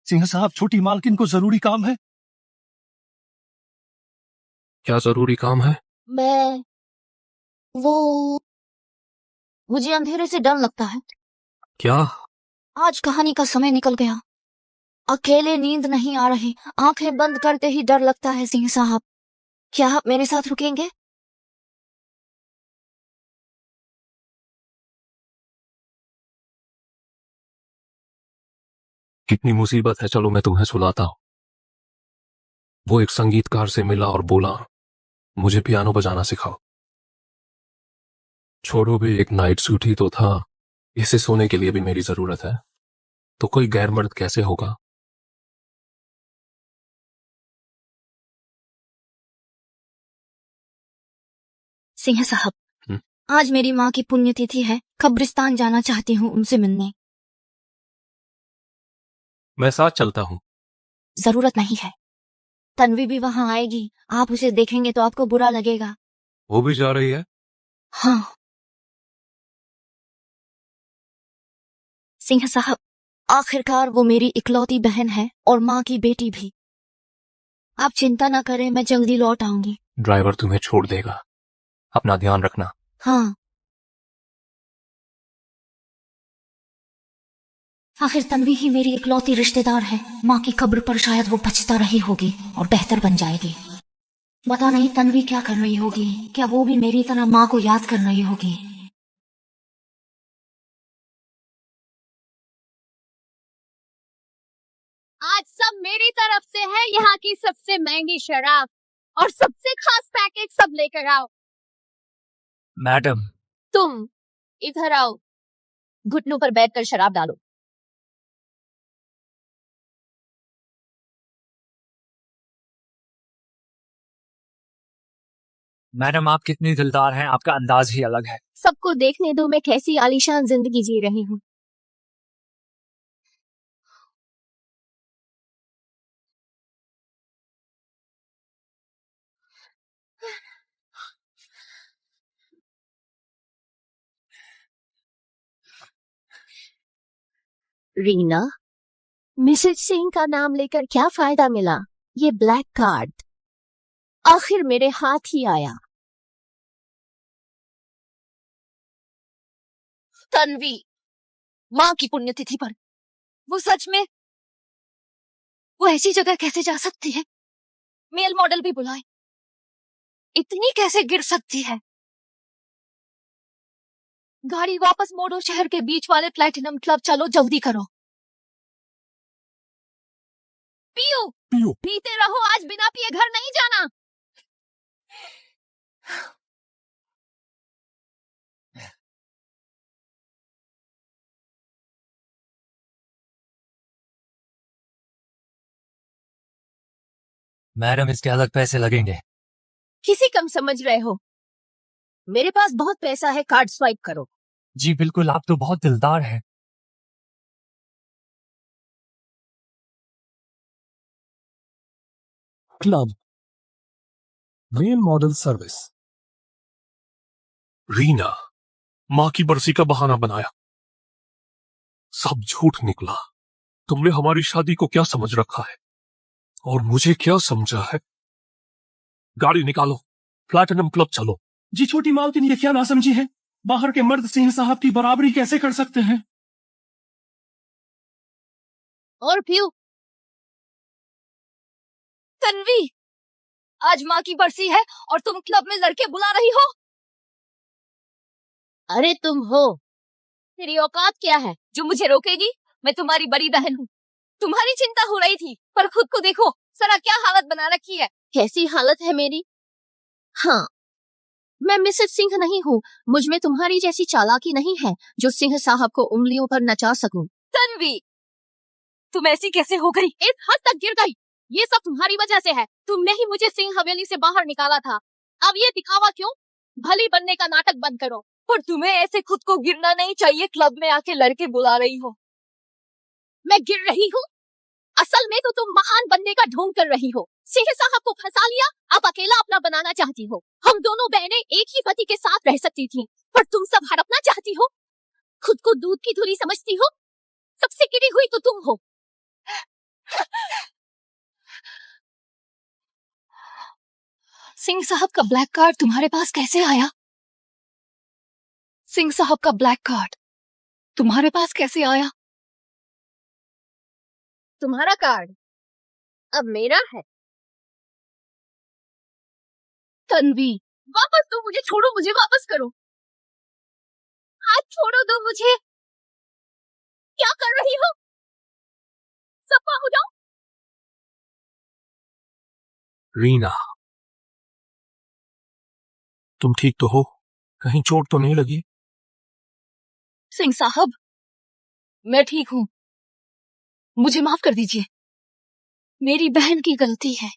सिंह साहब, छोटी मालकिन को जरूरी काम है। क्या जरूरी काम है? मुझे अंधेरे से डर लगता है। क्या? आज कहानी का समय निकल गया। अकेले नींद नहीं आ रही, आंखें बंद करते ही डर लगता है। सिंह साहब, क्या आप मेरे साथ रुकेंगे? कितनी मुसीबत है, चलो मैं तुम्हें सुलाता हूं। वो एक संगीतकार से मिला और बोला, मुझे पियानो बजाना सिखाओ। छोड़ो भी, एक नाइट सूट ही तो था, इसे सोने के लिए भी मेरी जरूरत है, तो कोई गैर मर्द कैसे होगा? सिंह साहब, आज मेरी माँ की पुण्यतिथि है। कब्रिस्तान जाना चाहती हूँ उनसे मिलने। मैं साथ चलता हूँ। जरूरत नहीं है, तन्वी भी वहां आएगी। आप उसे देखेंगे तो आपको बुरा लगेगा। वो भी जा रही है? हाँ। सिंह साहब, आखिरकार वो मेरी इकलौती बहन है और माँ की बेटी भी। आप चिंता ना करें, मैं जल्दी लौट आऊंगी। ड्राइवर तुम्हें छोड़ देगा, अपना ध्यान रखना। हाँ। आखिर तन्वी ही मेरी इकलौती रिश्तेदार है। माँ की कब्र पर शायद वो पछता रही होगी और बेहतर बन जाएगी। पता नहीं तन्वी क्या कर रही होगी। क्या वो भी मेरी तरह माँ को याद कर रही होगी? आज सब मेरी तरफ से है। यहाँ की सबसे महंगी शराब और सबसे खास पैकेज सब लेकर आओ। मैडम, तुम इधर आओ, घुटनों पर बैठकर शराब डालो। मैडम आप कितनी दिलदार हैं, आपका अंदाज ही अलग है। सबको देखने दो मैं कैसी आलीशान जिंदगी जी रही हूँ। रीना, मिसेज सिंह का नाम लेकर क्या फायदा मिला? ये ब्लैक कार्ड आखिर मेरे हाथ ही आया। तन्वी, माँ की पुण्यतिथि पर वो सच में वो ऐसी जगह कैसे जा सकती है? मेल मॉडल भी बुलाए, इतनी कैसे गिर सकती है? गाड़ी वापस मोड़ो, शहर के बीच वाले प्लैटिनम क्लब चलो, जल्दी करो। पियो पियो। पीते रहो, आज बिना पिए घर नहीं जाना। मैडम इसके अलग पैसे लगेंगे। किसी कम समझ रहे हो? मेरे पास बहुत पैसा है, कार्ड स्वाइप करो। जी बिल्कुल, आप तो बहुत दिलदार हैं। Club mail model service. Reena, माँ की बरसी का बहाना बनाया, सब झूठ निकला। तुमने हमारी शादी को क्या समझ रखा है? और मुझे क्या समझा है? गाड़ी निकालो, प्लैटिनम क्लब चलो। जी छोटी मालकिन ये क्या नासमझी है? बाहर के मर्द सिंह साहब की बराबरी कैसे कर सकते हैं? और प्यू, तन्वी, आज माँ की बरसी है और तुम क्लब में लड़के बुला रही हो? अरे तुम हो, तेरी औकात क्या है जो मुझे रोकेगी? मैं तुम्हारी बड़ी बहन हूँ। तुम्हारी चिंता हो रही थी, पर खुद को देखो, सरा क्या हालत बना रखी है। कैसी हालत है मेरी? हाँ, मैं मिसेस सिंह नहीं हूँ। मुझ में तुम्हारी जैसी चालाकी नहीं है जो सिंह साहब को उंगलियों पर नचा सकूं। तन्वी, तुम ऐसी कैसे हो गई? इस हद तक गिर गई, ये सब तुम्हारी वजह से है। तुमने ही मुझे सिंह हवेली से बाहर निकाला था। अब ये दिखावा क्यों? भली बनने का नाटक बंद करो। पर तुम्हें ऐसे खुद को गिरना नहीं चाहिए। क्लब में आके लड़के बुला रही हो। मैं गिर रही हूँ? असल में तो तुम महान बनने का ढोंग कर रही हो। सिंह साहब को फंसा लिया, अब अकेला अपना बनाना चाहती हो। हम दोनों बहनें एक ही पति के साथ रह सकती थीं, पर तुम सब हड़पना चाहती हो। खुद को दूध की धुरी समझती हो। सबसे गिरी हुई तो तुम हो। सिंह साहब का ब्लैक कार्ड तुम्हारे पास कैसे आया? सिंह साहब का ब्लैक कार्ड तुम्हारे पास कैसे आया? तुम्हारा कार्ड अब मेरा है। तन्वी, वापस दो मुझे, छोड़ो मुझे, वापस करो। हाथ छोड़ो, दो मुझे। क्या कर रही हो? सफा हो जाओ। रीना, तुम ठीक तो हो? कहीं चोट तो नहीं लगी? सिंह साहब, मैं ठीक हूँ। मुझे माफ कर दीजिए। मेरी बहन की गलती है।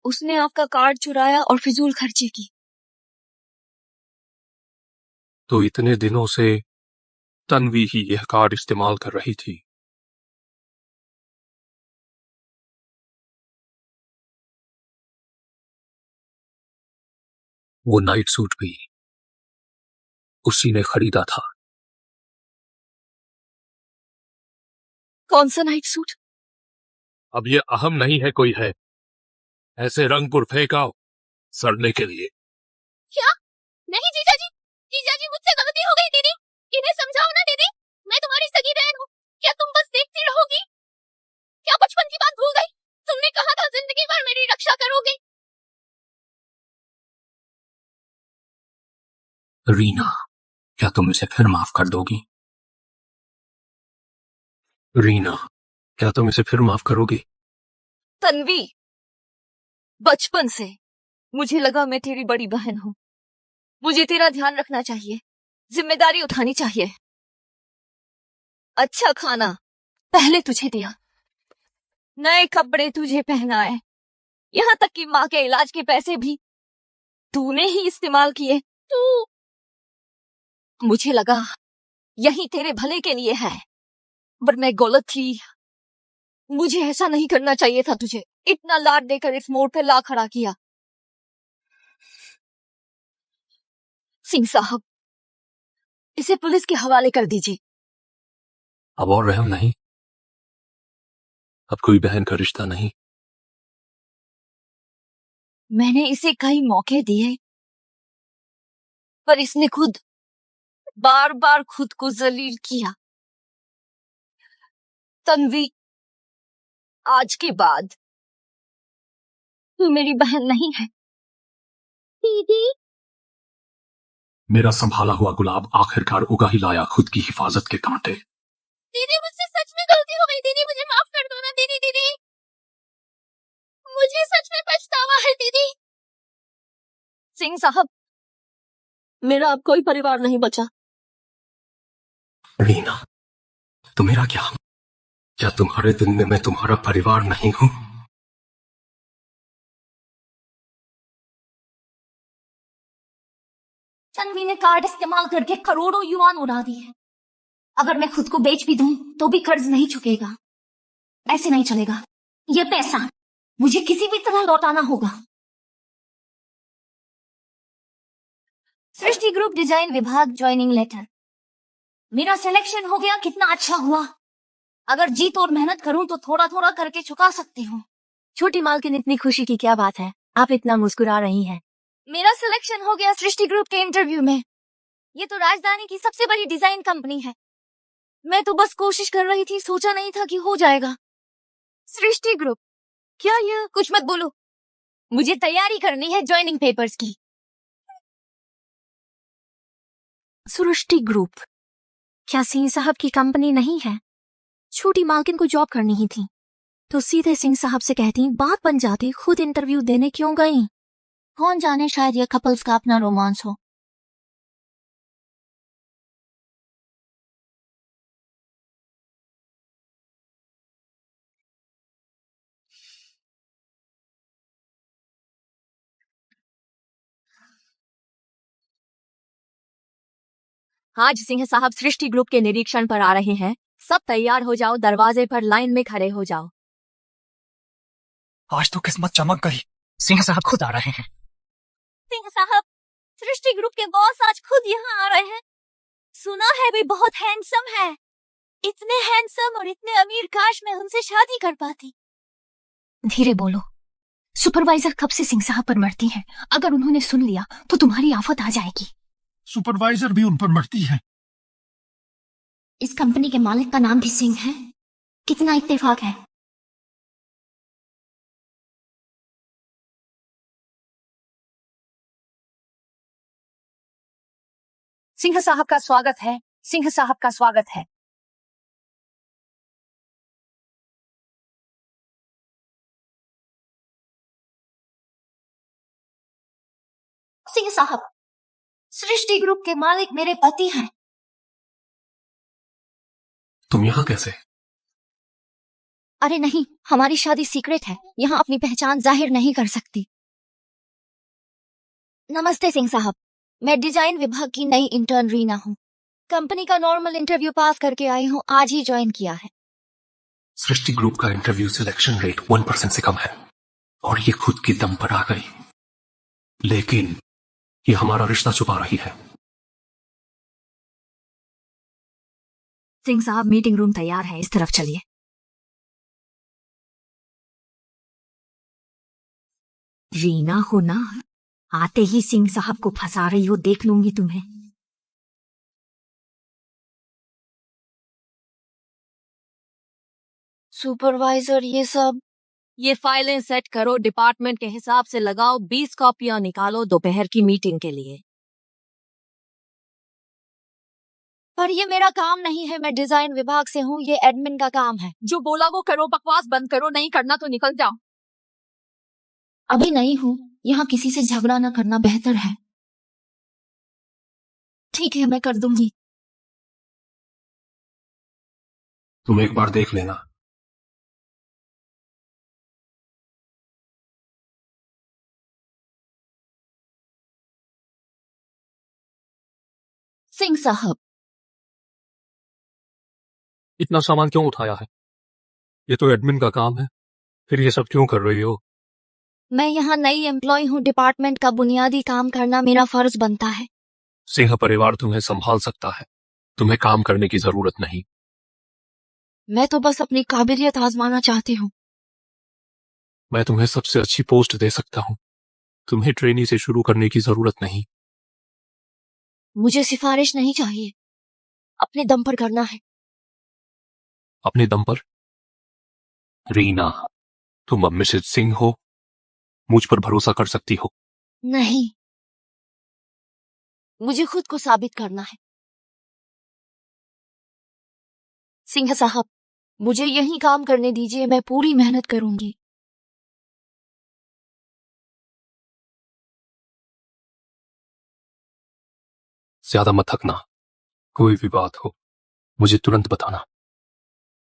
उसने आपका कार्ड चुराया और फिजूल खर्ची की। तो इतने दिनों से तन्वी ही यह कार्ड इस्तेमाल कर रही थी। वो नाइट सूट भी उसी ने खरीदा था। कौन सा नाइट सूट? अब ये अहम नहीं है कोई है, ऐसे रंग पुर फेंका सड़ने के लिए। क्या? नहीं जीजाजी, जीजाजी मुझसे गलती हो गई। दीदी, इन्हें समझाओ ना। दीदी, मैं तुम्हारी सगी बहन हूँ। क्या तुम बस देखती रहोगी? क्या बचपन की बात भूल गई? तुमने कहा था जिंदगी भर मेरी रक्षा करोगे। रीना, क्या तुम इसे फिर माफ कर दोगी? रीना, क्या तुम इसे फिर माफ करोगी? तन्वी, बचपन से मुझे लगा मैं तेरी बड़ी बहन हूँ। मुझे तेरा ध्यान रखना चाहिए, जिम्मेदारी उठानी चाहिए। अच्छा खाना पहले तुझे दिया, नए कपड़े तुझे पहनाए, यहाँ तक कि माँ के इलाज के पैसे भी तूने ही इस्तेमाल किए। मुझे लगा यही तेरे भले के लिए है, पर मैं गलत थी। मुझे ऐसा नहीं करना चाहिए था। तुझे इतना लाड देकर इस मोड़ पे ला खड़ा किया। सिंह साहब, इसे पुलिस के हवाले कर दीजिए। अब और रहम नहीं, अब कोई बहन का रिश्ता नहीं। मैंने इसे कई मौके दिए, पर इसने बार बार खुद को जलील किया। तन्वी, आज के बाद तू मेरी बहन नहीं है। दीदी, मेरा संभाला हुआ गुलाब आखिरकार उगा ही लाया खुद की हिफाजत के कांटे। दीदी मुझसे सच में गलती हो गई। दीदी मुझे माफ कर दो ना। दीदी, दीदी, मुझे सच में पछतावा है। दीदी। सिंह साहब, मेरा अब कोई परिवार नहीं बचा। रीना, तो मेरा क्या तुम्हारे दिल में मैं तुम्हारा परिवार नहीं हूं? तन्वी ने कार्ड इस्तेमाल करके करोड़ों युआन उड़ा दिए। अगर मैं खुद को बेच भी दूं तो भी कर्ज नहीं चुकेगा। ऐसे नहीं चलेगा। यह पैसा मुझे किसी भी तरह लौटाना होगा। सृष्टि ग्रुप डिजाइन विभाग ज्वाइनिंग लेटर। मेरा सिलेक्शन हो गया, कितना अच्छा हुआ। अगर जी तोड़ मेहनत करूं तो थोड़ा थोड़ा करके चुका सकती हूँ। छोटी मालकिन, इतनी खुशी की क्या बात है? आप इतना मुस्कुरा रही हैं। मेरा सिलेक्शन हो गया सृष्टि ग्रुप के इंटरव्यू में। ये तो राजधानी की सबसे बड़ी डिजाइन कंपनी है। मैं तो बस कोशिश कर रही थी, सोचा नहीं था कि हो जाएगा। सृष्टि ग्रुप? क्या ये? कुछ मत बोलो, मुझे तैयारी करनी है ज्वाइनिंग पेपर्स की। सृष्टि ग्रुप क्या सिंह साहब की कंपनी नहीं है? छोटी मालकिन को जॉब करनी ही थी तो सीधे सिंह साहब से कहती, बात बन जाती। खुद इंटरव्यू देने क्यों गई? कौन जाने, शायद ये कपल्स का अपना रोमांस हो। आज सिंह साहब सृष्टि ग्रुप के निरीक्षण पर आ रहे हैं। सब तैयार हो जाओ, दरवाजे पर लाइन में खड़े हो जाओ। आज तो किस्मत चमक गई, सिंह साहब खुद आ रहे हैं। सिंह साहब, सृष्टि ग्रुप के बॉस आज खुद यहाँ आ रहे हैं। सुना है वे बहुत हैंडसम है। इतने हैंडसम और इतने अमीर, काश मैं उनसे शादी कर पाती। धीरे बोलो, सुपरवाइजर कब से सिंह साहब पर मरती है। अगर उन्होंने सुन लिया तो तुम्हारी आफत आ जाएगी। सुपरवाइजर भी उन पर मरती है। इस कंपनी के मालिक का नाम भी सिंह है। कितना इत्तेफाक है। सिंह साहब का स्वागत है, सिंह साहब का स्वागत है। सिंह साहब, सृष्टि ग्रुप के मालिक मेरे पति हैं। तुम यहाँ कैसे? अरे नहीं, हमारी शादी सीक्रेट है। यहाँ अपनी पहचान जाहिर नहीं कर सकती। नमस्ते सिंह साहब, मैं डिजाइन विभाग की नई इंटर्न रीना हूँ। कंपनी का नॉर्मल इंटरव्यू पास करके आई हूँ, आज ही ज्वाइन किया है। सृष्टि ग्रुप का इंटरव्यू सिलेक्शन रेट 1% से कम है और ये खुद की दम पर आ गई, लेकिन ये हमारा रिश्ता छुपा रही है। सिंह साहब, मीटिंग रूम तैयार है, इस तरफ चलिए। रीना हो ना? आते ही सिंह साहब को फंसा रही हो, देख लूंगी तुम्हें। सुपरवाइजर, ये फाइलें सेट करो, डिपार्टमेंट के हिसाब से लगाओ, 20 कॉपियां निकालो दोपहर की मीटिंग के लिए। पर ये मेरा काम नहीं है, मैं डिजाइन विभाग से हूँ, ये एडमिन का काम है। जो बोला वो करो, बकवास बंद करो, नहीं करना तो निकल जाओ। अभी नहीं हूँ, यहाँ किसी से झगड़ा ना करना बेहतर है। ठीक है, मैं कर दूंगी। तुम एक बार देख लेना। सिंह साहब, इतना सामान क्यों उठाया है? ये तो एडमिन का काम है, फिर ये सब क्यों कर रही हो? मैं यहाँ नई एम्प्लॉय हूँ, डिपार्टमेंट का बुनियादी काम करना मेरा फर्ज बनता है। सिंह परिवार तुम्हें संभाल सकता है, तुम्हें काम करने की जरूरत नहीं। मैं तो बस अपनी काबिलियत आजमाना चाहती हूँ। मैं तुम्हें सबसे अच्छी पोस्ट दे सकता हूँ, तुम्हें ट्रेनी से शुरू करने की जरूरत नहीं। मुझे सिफारिश नहीं चाहिए, अपने दम पर करना है। अपने दम पर? रीना, तुम अब मिसेज सिंह हो, मुझ पर भरोसा कर सकती हो। नहीं, मुझे खुद को साबित करना है। सिंह साहब, मुझे यही काम करने दीजिए, मैं पूरी मेहनत करूंगी। ज्यादा मत थकना, कोई भी बात हो मुझे तुरंत बताना।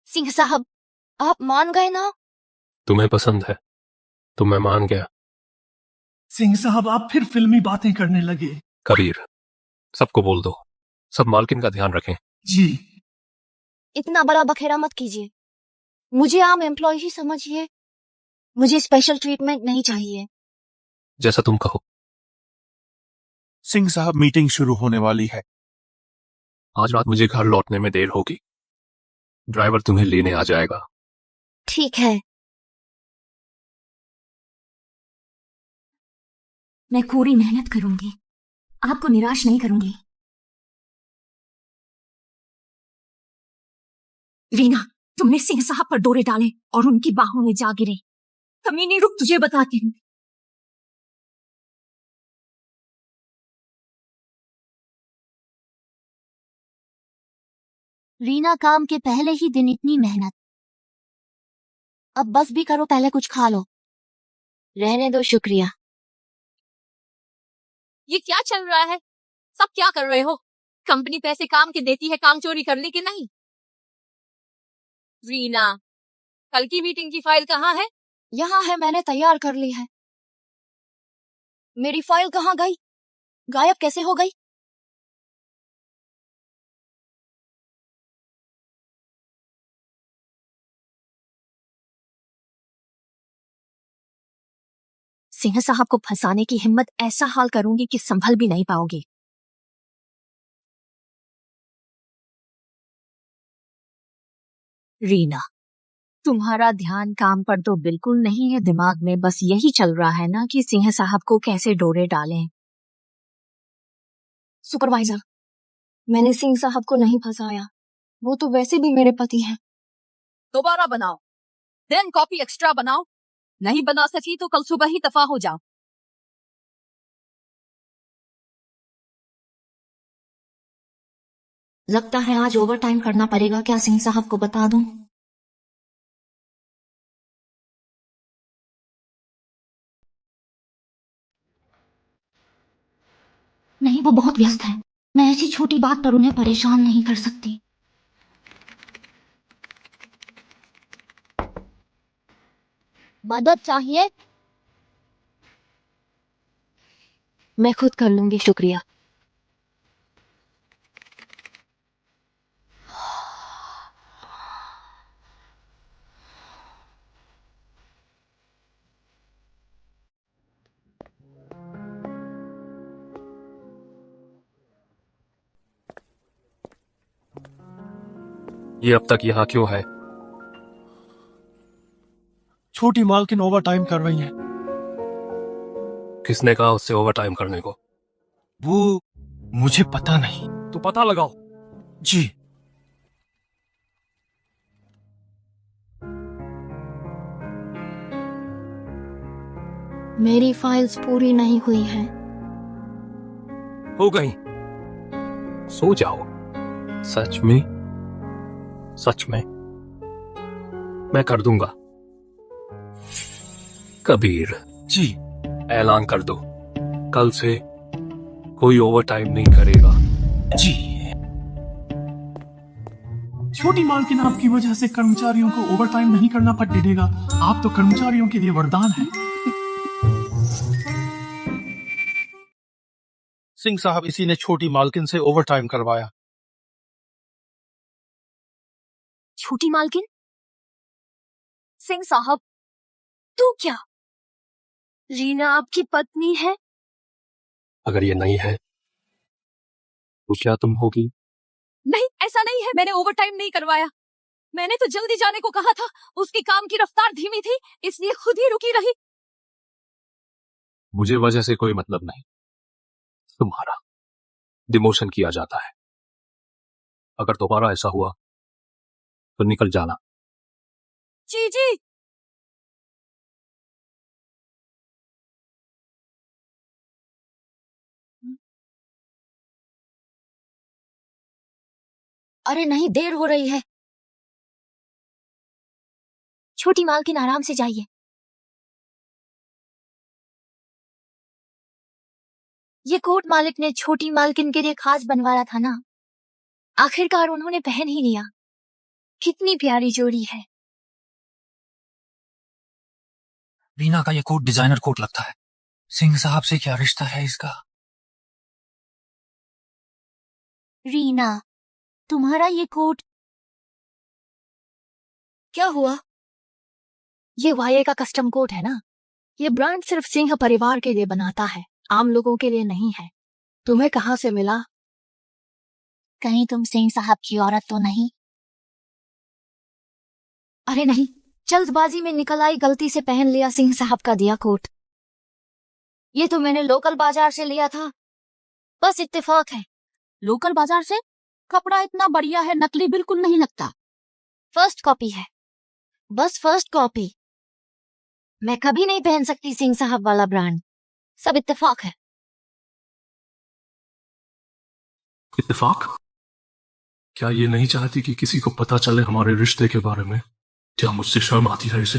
सिंह साहब, आप मान गए ना? तुम्हें पसंद है तो मैं मान गया। सिंह साहब, आप फिर फिल्मी बातें करने लगे। कबीर, सबको बोल दो, सब मालकिन का ध्यान रखें। जी। इतना बड़ा बखेड़ा मत कीजिए, मुझे आम एम्प्लॉय ही समझिए। मुझे स्पेशल ट्रीटमेंट नहीं चाहिए। जैसा तुम कहो। सिंह साहब, मीटिंग शुरू होने वाली है। आज रात मुझे घर लौटने में देर होगी, ड्राइवर तुम्हें लेने आ जाएगा। ठीक है। मैं पूरी मेहनत करूंगी, आपको निराश नहीं करूंगी। रीना, तुमने सिंह साहब पर डोरे डाले और उनकी बाहों में जा गिरे। कमीनी, रुक, तुझे बताती हूँ। रीना, काम के पहले ही दिन इतनी मेहनत, अब बस भी करो, पहले कुछ खा लो। रहने दो, शुक्रिया। ये क्या चल रहा है? सब क्या कर रहे हो? कंपनी पैसे काम के देती है, काम चोरी करने के नहीं। रीना, कल की मीटिंग की फाइल कहाँ है? यहाँ है, मैंने तैयार कर ली है। मेरी फाइल कहाँ गई? गायब कैसे हो गई? सिंह साहब को फंसाने की हिम्मत ऐसा हाल करूंगी कि संभल भी नहीं पाओगे। रीना, तुम्हारा ध्यान काम पर तो बिल्कुल नहीं है, दिमाग में बस यही चल रहा है ना कि सिंह साहब को कैसे डोरे डालें। सुपरवाइजर, मैंने सिंह साहब को नहीं फंसाया, वो तो वैसे भी मेरे पति हैं। दोबारा बनाओ, देन कॉपी एक्स्ट्रा बनाओ। नहीं बना सकी तो कल सुबह ही दफा हो जाओ। लगता है आज ओवर टाइम करना पड़ेगा, क्या सिंह साहब को बता दूं? नहीं, वो बहुत व्यस्त है, मैं ऐसी छोटी बात पर उन्हें परेशान नहीं कर सकती। मदद चाहिए? मैं खुद कर लूंगी, शुक्रिया। ये अब तक यहाँ क्यों है? छोटी मालकिन ओवर टाइम कर रही है। किसने कहा उससे ओवर टाइम करने को? वो मुझे पता नहीं। तो पता लगाओ। जी। मेरी फाइल्स पूरी नहीं हुई हैं। हो गई। सो जाओ। सच में? सच में मैं कर दूंगा। कबीर जी। ऐलान कर दो, कल से कोई ओवर टाइम नहीं करेगा। जी। छोटी मालकिन, आपकी वजह से कर्मचारियों को ओवर टाइम नहीं करना पड़ेगा। आप तो कर्मचारियों के लिए वरदान हैं। सिंह साहब, इसी ने छोटी मालकिन से ओवर टाइम करवाया। छोटी मालकिन? सिंह साहब, तू क्या? रीना आपकी पत्नी है? अगर ये नहीं है तो क्या तुम होगी? नहीं, ऐसा नहीं है, मैंने ओवर टाइम नहीं करवाया। मैंने तो जल्दी जाने को कहा था, उसके काम की रफ्तार धीमी थी, इसलिए खुद ही रुकी रही। मुझे वजह से कोई मतलब नहीं, तुम्हारा डिमोशन किया जाता है। अगर दोबारा ऐसा हुआ तो निकल जाना। जी जी। अरे नहीं, देर हो रही है। छोटी मालकिन, आराम से जाइए। ये कोट मालिक ने छोटी मालकिन के लिए खास बनवाया था ना, आखिरकार उन्होंने पहन ही लिया। कितनी प्यारी जोड़ी है। रीना का ये कोट डिजाइनर कोट लगता है। सिंह साहब से क्या रिश्ता है इसका? रीना, तुम्हारा ये कोट क्या हुआ? ये वाये का कस्टम कोट है ना, ये ब्रांड सिर्फ सिंह परिवार के लिए बनाता है, आम लोगों के लिए नहीं है। तुम्हें कहाँ से मिला? कहीं तुम सिंह साहब की औरत तो नहीं? अरे नहीं, जल्दबाजी में निकल आई, गलती से पहन लिया सिंह साहब का दिया कोट। ये तो मैंने लोकल बाजार से लिया था, बस इत्तेफाक है। लोकल बाजार से? कपड़ा इतना बढ़िया है, नकली बिल्कुल नहीं लगता। फर्स्ट कॉपी है, बस फर्स्ट कॉपी। मैं कभी नहीं पहन सकती सिंह साहब वाला ब्रांड, सब इत्तेफाक है। इत्तेफाक? क्या ये नहीं चाहती कि किसी को पता चले हमारे रिश्ते के बारे में? क्या मुझसे शर्म आती है इसे?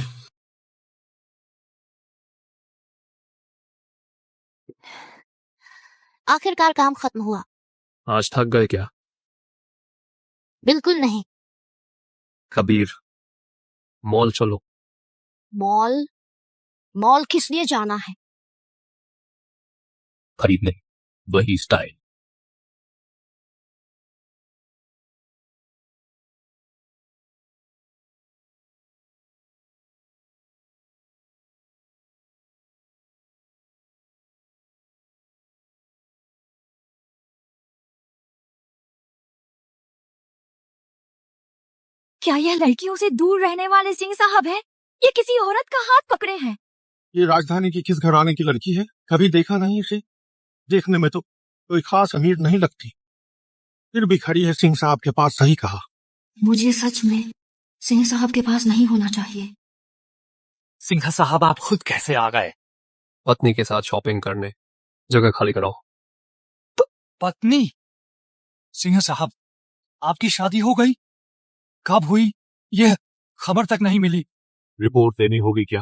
आखिरकार काम खत्म हुआ। आज थक गए क्या? बिल्कुल नहीं। कबीर, मॉल चलो। मॉल? मॉल किस लिए जाना है? खरीदने, वही स्टाइल। क्या यह लड़कियों से दूर रहने वाले सिंह साहब है? ये किसी औरत का हाथ पकड़े हैं। ये राजधानी की किस घराने की लड़की है? कभी देखा नहीं इसे। देखने में तो कोई खास अमीर नहीं लगती, फिर भी खड़ी है सिंह साहब के पास। सही कहा। मुझे सच में सिंह साहब के पास नहीं होना चाहिए। सिंघा साहब, आप खुद कैसे आ गए? पत्नी के साथ शॉपिंग करने। जगह खाली कराओ। पत्नी? सिंह साहब, आपकी शादी हो गई? कब हुई? यह खबर तक नहीं मिली। रिपोर्ट देनी होगी क्या?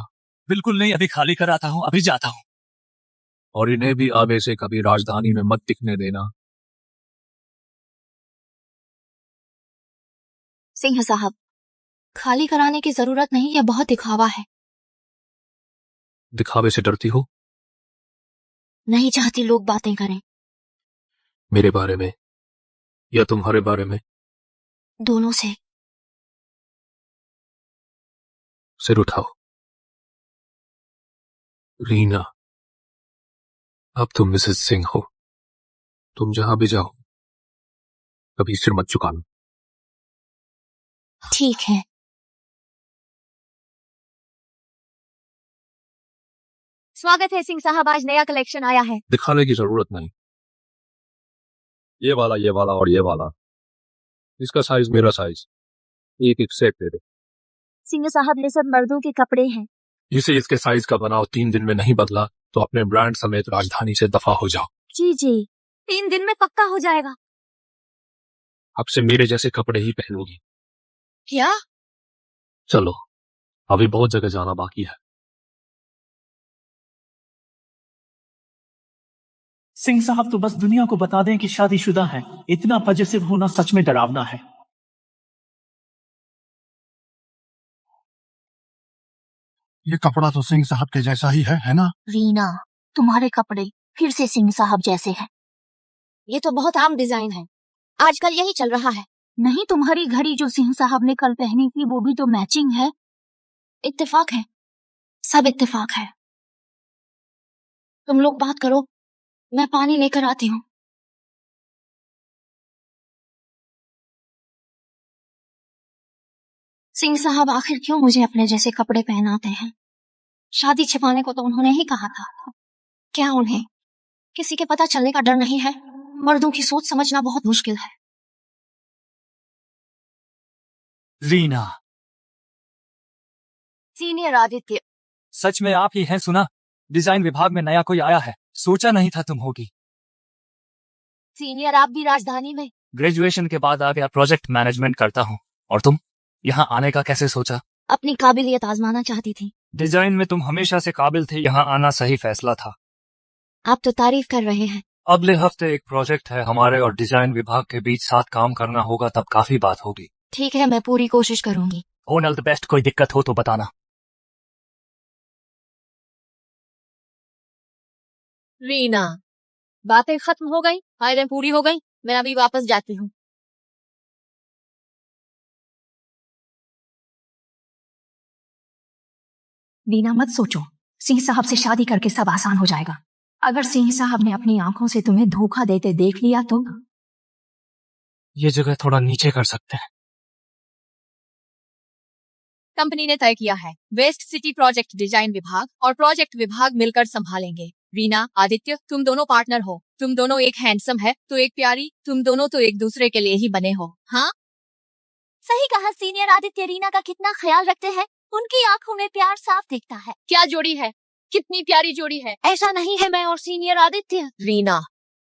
बिल्कुल नहीं, अभी खाली कराता हूँ, अभी जाता हूँ। और इन्हें भी आगे से कभी राजधानी में मत टिकने देना। सिंह साहब, खाली कराने की जरूरत नहीं, यह बहुत दिखावा है। दिखावे से डरती हो? नहीं चाहती लोग बातें करें। मेरे बारे में या तुम्हारे बारे में? दोनों से। सिर उठाओ। रीना, अब तुम मिसेस सिंह हो। तुम जहां भी जाओ कभी सिर मत झुकाना। ठीक है। स्वागत है सिंह साहब, आज नया कलेक्शन आया है। दिखाने की जरूरत नहीं। ये वाला और ये वाला। इसका साइज मेरा साइज, एक एक सेट दे दे। सिंह साहब, ये सब मर्दों के कपड़े हैं। इसे इसके साइज का बनाओ। 3 दिन में नहीं बदला तो अपने ब्रांड समेत राजधानी से दफा हो जाओ। जी जी, 3 दिन में पक्का हो जाएगा। अब से मेरे जैसे कपड़े ही पहनोगी। क्या? चलो, अभी बहुत जगह जाना बाकी है। सिंह साहब तो बस दुनिया को बता दें कि शादीशुदा है। इतना पजेसिव होना सच में डरावना है। ये कपड़ा तो सिंह साहब के जैसा ही है ना? रीना, तुम्हारे कपड़े फिर से सिंह साहब जैसे हैं। ये तो बहुत आम डिजाइन है, आजकल यही चल रहा है। नहीं, तुम्हारी घड़ी जो सिंह साहब ने कल पहनी थी वो भी तो मैचिंग है। इत्तेफाक है, सब इत्तेफाक है। तुम लोग बात करो, मैं पानी लेकर आती हूँ। सिंह साहब आखिर क्यों मुझे अपने जैसे कपड़े पहनाते हैं? शादी छिपाने को तो उन्होंने ही कहा था। क्या उन्हें किसी के पता चलने का डर नहीं है? मर्दों की सोच समझना बहुत मुश्किल है। रीना, सीनियर आदित्य। सच में आप ही हैं? सुना डिजाइन विभाग में नया कोई आया है, सोचा नहीं था तुम होगी। सीनियर, आप भी राजधानी में? ग्रेजुएशन के बाद आ गया, प्रोजेक्ट मैनेजमेंट करता हूँ। और तुम यहाँ आने का कैसे सोचा? अपनी काबिलियत आजमाना चाहती थी। डिजाइन में तुम हमेशा से काबिल थे, यहाँ आना सही फैसला था। आप तो तारीफ कर रहे हैं। अगले हफ्ते एक प्रोजेक्ट है हमारे और डिजाइन विभाग के बीच, साथ काम करना होगा, तब काफी बात होगी। ठीक है, मैं पूरी कोशिश करूंगी। All the best. कोई दिक्कत हो तो बताना। रीना, बातें खत्म हो गई, फाइलें पूरी हो गई, मैं अभी वापस जाती हूँ। रीना, मत सोचो, सिंह साहब से शादी करके सब आसान हो जाएगा। अगर सिंह साहब ने अपनी आंखों से तुम्हें धोखा देते देख लिया तो? ये जगह थोड़ा नीचे कर सकते हैं। कंपनी ने तय किया है, वेस्ट सिटी प्रोजेक्ट डिजाइन विभाग और प्रोजेक्ट विभाग मिलकर संभालेंगे। रीना, आदित्य, तुम दोनों पार्टनर हो। तुम दोनों एक हैंडसम है तो एक प्यारी, तुम दोनों तो एक दूसरे के लिए ही बने हो। हाँ, सही कहा सीनियर। आदित्य रीना का कितना ख्याल रखते हैं, उनकी आंखों में प्यार साफ दिखता है। क्या जोड़ी है, कितनी प्यारी जोड़ी है। ऐसा नहीं है मैं और सीनियर आदित्य। रीना,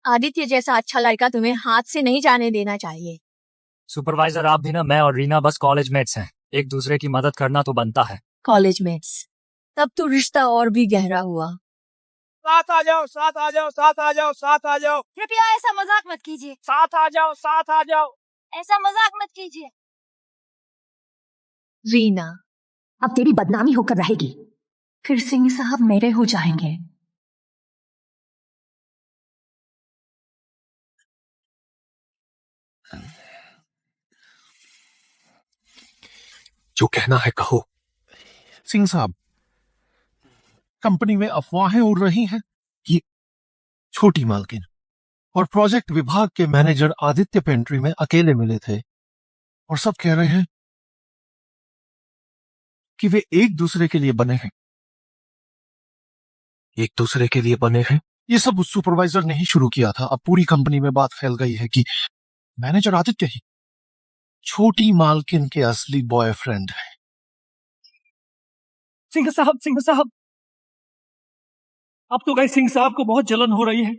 आदित्य जैसा अच्छा लड़का तुम्हें हाथ से नहीं जाने देना चाहिए। सुपरवाइजर आप भी ना, मैं और रीना बस कॉलेज मेट्स हैं, एक दूसरे की मदद करना तो बनता है। कॉलेज मेट्स, तब तो रिश्ता और भी गहरा हुआ। साथ आ जाओ, साथ आ जाओ, साथ आ जाओ, साथ आ जाओ, कृपया ऐसा मजाक मत कीजिए। साथ आ जाओ, साथ आ जाओ। ऐसा मजाक मत कीजिए। रीना, अब तेरी बदनामी होकर रहेगी, फिर सिंह साहब मेरे हो जाएंगे। जो कहना है कहो। सिंह साहब, कंपनी में अफवाहें उड़ रही हैं कि छोटी मालकिन और प्रोजेक्ट विभाग के मैनेजर आदित्य पेंट्री में अकेले मिले थे और सब कह रहे हैं कि वे एक दूसरे के लिए बने हैं। एक दूसरे के लिए बने हैं? ये सब उस सुपरवाइजर ने ही शुरू किया था। अब पूरी कंपनी में बात फैल गई है कि मैनेजर आदित्य ही छोटी मालकिन के असली बॉयफ्रेंड है। सिंह साहब, अब तो गए सिंह साहब को बहुत जलन हो रही है।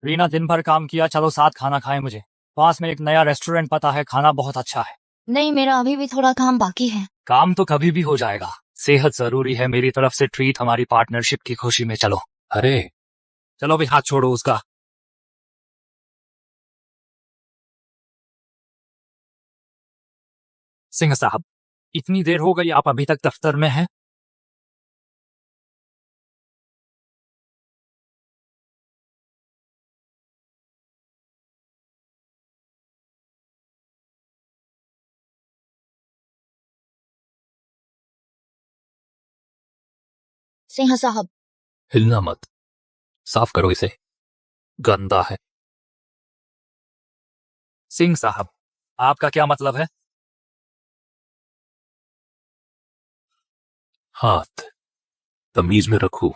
रीना, दिन भर काम किया, चलो साथ खाना खाएं। मुझे पास में एक नया रेस्टोरेंट पता है, खाना बहुत अच्छा है। नहीं, मेरा अभी भी थोड़ा काम बाकी है। काम तो कभी भी हो जाएगा, सेहत जरूरी है। मेरी तरफ से ट्रीट हमारी पार्टनरशिप की खुशी में। चलो। अरे चलो भी, हाथ छोड़ो उसका। सिंह साहब, इतनी देर हो गई, आप अभी तक दफ्तर में हैं? सिंह साहब, हिलना मत, साफ करो इसे, गंदा है। सिंह साहब, आपका क्या मतलब है? हाथ तमीज में रखो।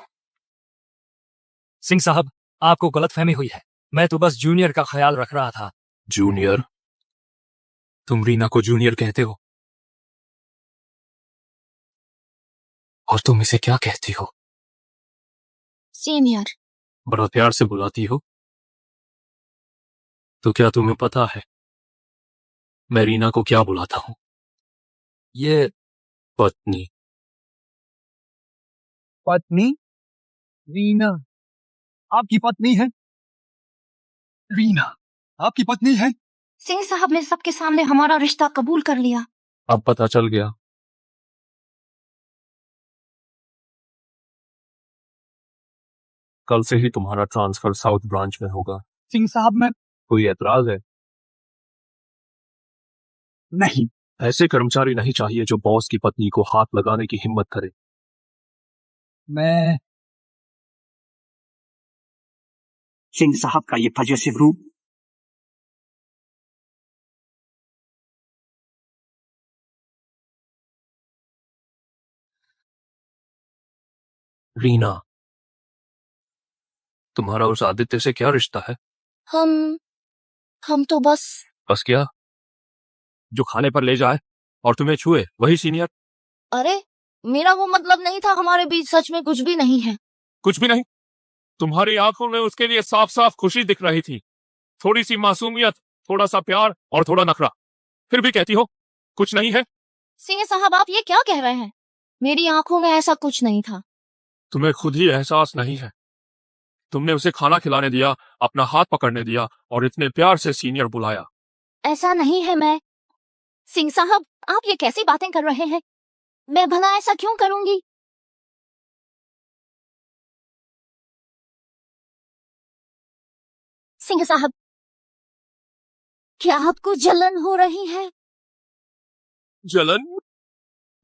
सिंह साहब, आपको गलतफहमी हुई है, मैं तो बस जूनियर का ख्याल रख रहा था। जूनियर? तुम रीना को जूनियर कहते हो? और तुम इसे क्या कहती हो? सीनियर। बड़ा प्यार से बुलाती हो। तो क्या तुम्हें पता है मैं रीना को क्या बुलाता हूं? ये पत्नी। पत्नी? रीना आपकी पत्नी है? रीना आपकी पत्नी है? सिंह साहब ने सबके सामने हमारा रिश्ता कबूल कर लिया। अब पता चल गया। कल से ही तुम्हारा ट्रांसफर साउथ ब्रांच में होगा। सिंह साहब, मैं कोई एतराज है? नहीं। ऐसे कर्मचारी नहीं चाहिए जो बॉस की पत्नी को हाथ लगाने की हिम्मत करे। मैं सिंह साहब का ये पॉजिटिव रूप रीना, तुम्हारा उस आदित्य से क्या रिश्ता है? हम तो बस क्या? जो खाने पर ले जाए और तुम्हें छुए वही सीनियर? अरे, मेरा वो मतलब नहीं था। हमारे बीच सच में कुछ भी नहीं है। कुछ भी नहीं? तुम्हारी आंखों में उसके लिए साफ साफ खुशी दिख रही थी। थोड़ी सी मासूमियत, थोड़ा सा प्यार और थोड़ा नखरा, फिर भी कहती हो कुछ नहीं है। सिंह साहब, आप ये क्या कह रहे हैं? मेरी आंखों में ऐसा कुछ नहीं था। तुम्हें खुद ही एहसास नहीं है। तुमने उसे खाना खिलाने दिया, अपना हाथ पकड़ने दिया और इतने प्यार से सीनियर बुलाया। ऐसा नहीं है। मैं सिंह साहब, आप ये कैसी बातें कर रहे हैं? मैं भला ऐसा क्यों करूंगी? सिंह साहब, क्या आपको जलन हो रही है? जलन?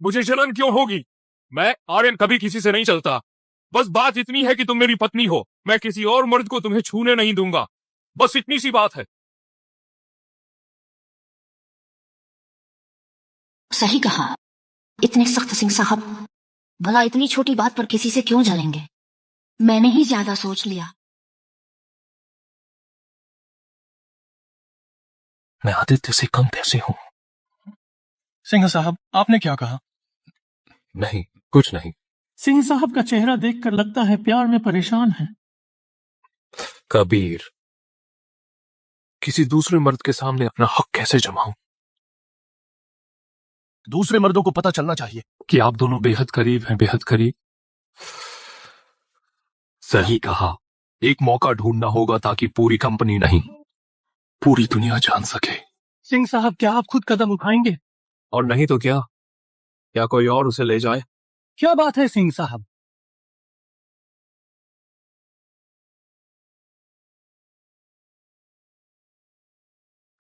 मुझे जलन क्यों होगी? मैं आर्यन कभी किसी से नहीं चलता। बस बात इतनी है कि तुम मेरी पत्नी हो। मैं किसी और मर्द को तुम्हें छूने नहीं दूंगा। बस इतनी सी बात है। सही कहा। इतने सख्त सिंह साहब भला इतनी छोटी बात पर किसी से क्यों जलेंगे? मैंने ही ज्यादा सोच लिया। मैं आदित्य से कम कैसे हूं? सिंह साहब, आपने क्या कहा? नहीं, कुछ नहीं। सिंह साहब का चेहरा देखकर लगता है प्यार में परेशान है। कबीर, किसी दूसरे मर्द के सामने अपना हक कैसे जमाऊं? दूसरे मर्दों को पता चलना चाहिए कि आप दोनों बेहद करीब हैं, बेहद करीब। सही कहा, एक मौका ढूंढना होगा ताकि पूरी कंपनी नहीं, पूरी दुनिया जान सके। सिंह साहब, क्या आप खुद कदम उठाएंगे? और नहीं तो क्या कोई और उसे ले जाए? क्या बात है सिंह साहब?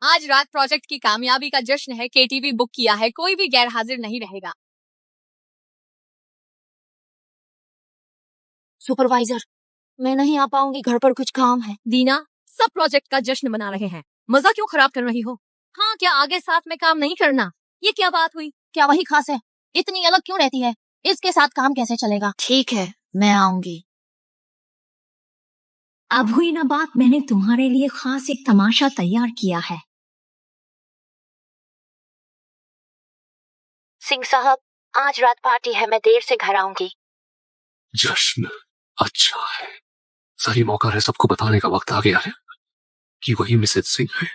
आज रात प्रोजेक्ट की कामयाबी का जश्न है। केटीवी बुक किया है, कोई भी गैर हाजिर नहीं रहेगा। सुपरवाइजर, मैं नहीं आ पाऊंगी, घर पर कुछ काम है। दीना, सब प्रोजेक्ट का जश्न मना रहे हैं, मजा क्यों खराब कर रही हो? हाँ, क्या आगे साथ में काम नहीं करना? ये क्या बात हुई? क्या वही खास है? इतनी अलग क्यों रहती है? इसके साथ काम कैसे चलेगा? ठीक है, मैं आऊंगी। अब हुई ना बात, मैंने तुम्हारे लिए खास एक तमाशा तैयार किया है। सिंह साहब, आज रात पार्टी है, मैं देर से घर आऊंगी। जश्न अच्छा है, सही मौका है सबको बताने का वक्त आ गया है कि वही मिसेज सिंह है।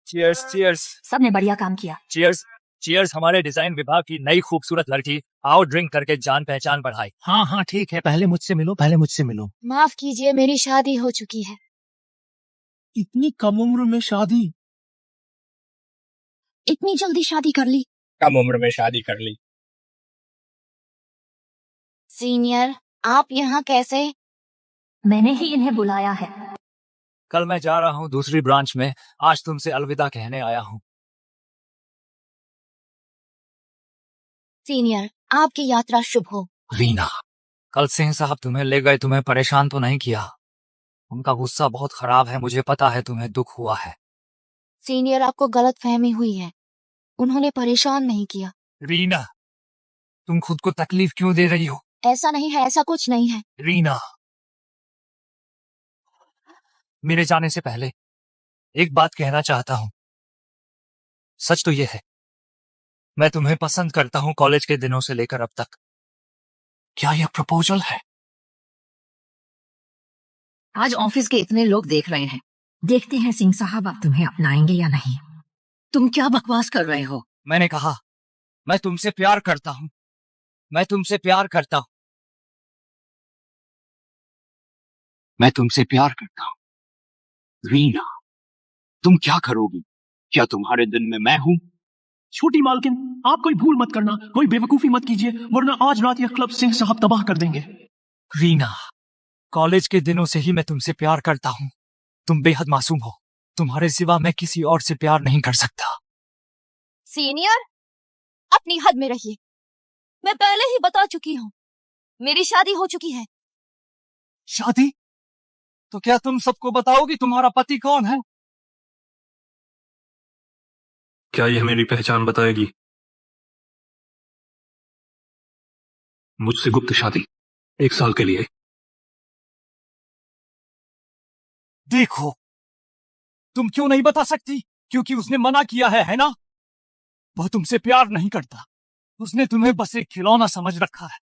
Cheers cheers. सबने बढ़िया काम किया। Cheers cheers. हमारे डिजाइन विभाग की नई खूबसूरत लड़की, आओ ड्रिंक करके जान पहचान बढ़ाई। हाँ हाँ ठीक है, पहले मुझसे मिलो, पहले मुझसे मिलो। माफ कीजिए, मेरी शादी हो चुकी है। इतनी कम उम्र में शादी? इतनी जल्दी शादी कर ली? कम उम्र में शादी कर ली। सीनियर, आप यहाँ कैसे? मैंने ही इन्हें बुलाया है। कल मैं जा रहा हूँ दूसरी ब्रांच में, आज तुमसे अलविदा कहने आया हूँ। सीनियर, आपकी यात्रा शुभ हो। रीना, कल सिंह साहब तुम्हें ले गए, तुम्हें परेशान तो नहीं किया? उनका गुस्सा बहुत खराब है, मुझे पता है तुम्हें दुख हुआ है। सीनियर, आपको गलत फहमी हुई है, उन्होंने परेशान नहीं किया। रीना, तुम खुद को तकलीफ क्यों दे रही हो? ऐसा नहीं है, ऐसा कुछ नहीं है। रीना, मेरे जाने से पहले एक बात कहना चाहता हूं। सच तो यह है, मैं तुम्हें पसंद करता हूं कॉलेज के दिनों से लेकर अब तक। क्या यह प्रपोजल है? आज ऑफिस के इतने लोग देख रहे हैं, देखते हैं सिंह साहब आप तुम्हें अपनाएंगे या नहीं। तुम क्या बकवास कर रहे हो? मैंने कहा, मैं तुमसे प्यार करता हूं, मैं तुमसे प्यार करता हूं, मैं तुमसे प्यार करता हूं। रीना, तुम क्या करोगी? क्या तुम्हारे दिल में मैं हूं? छोटी मालकिन, आप कोई भूल मत करना, कोई बेवकूफी मत कीजिए, वरना आज रात यह क्लब सिंह साहब तबाह कर देंगे। रीना, कॉलेज के दिनों से ही मैं तुमसे प्यार करता हूं। तुम बेहद मासूम हो, तुम्हारे सिवा मैं किसी और से प्यार नहीं कर सकता। सीनियर, अपनी हद में रहिए। मैं पहले ही बता चुकी हूँ, मेरी शादी हो चुकी है। शादी? तो क्या तुम सबको बताओगी तुम्हारा पति कौन है? क्या यह मेरी पहचान बताएगी? मुझसे गुप्त शादी 1 साल के लिए। देखो, तुम क्यों नहीं बता सकती? क्योंकि उसने मना किया है ना? वह तुमसे प्यार नहीं करता, उसने तुम्हें बस एक खिलौना समझ रखा है।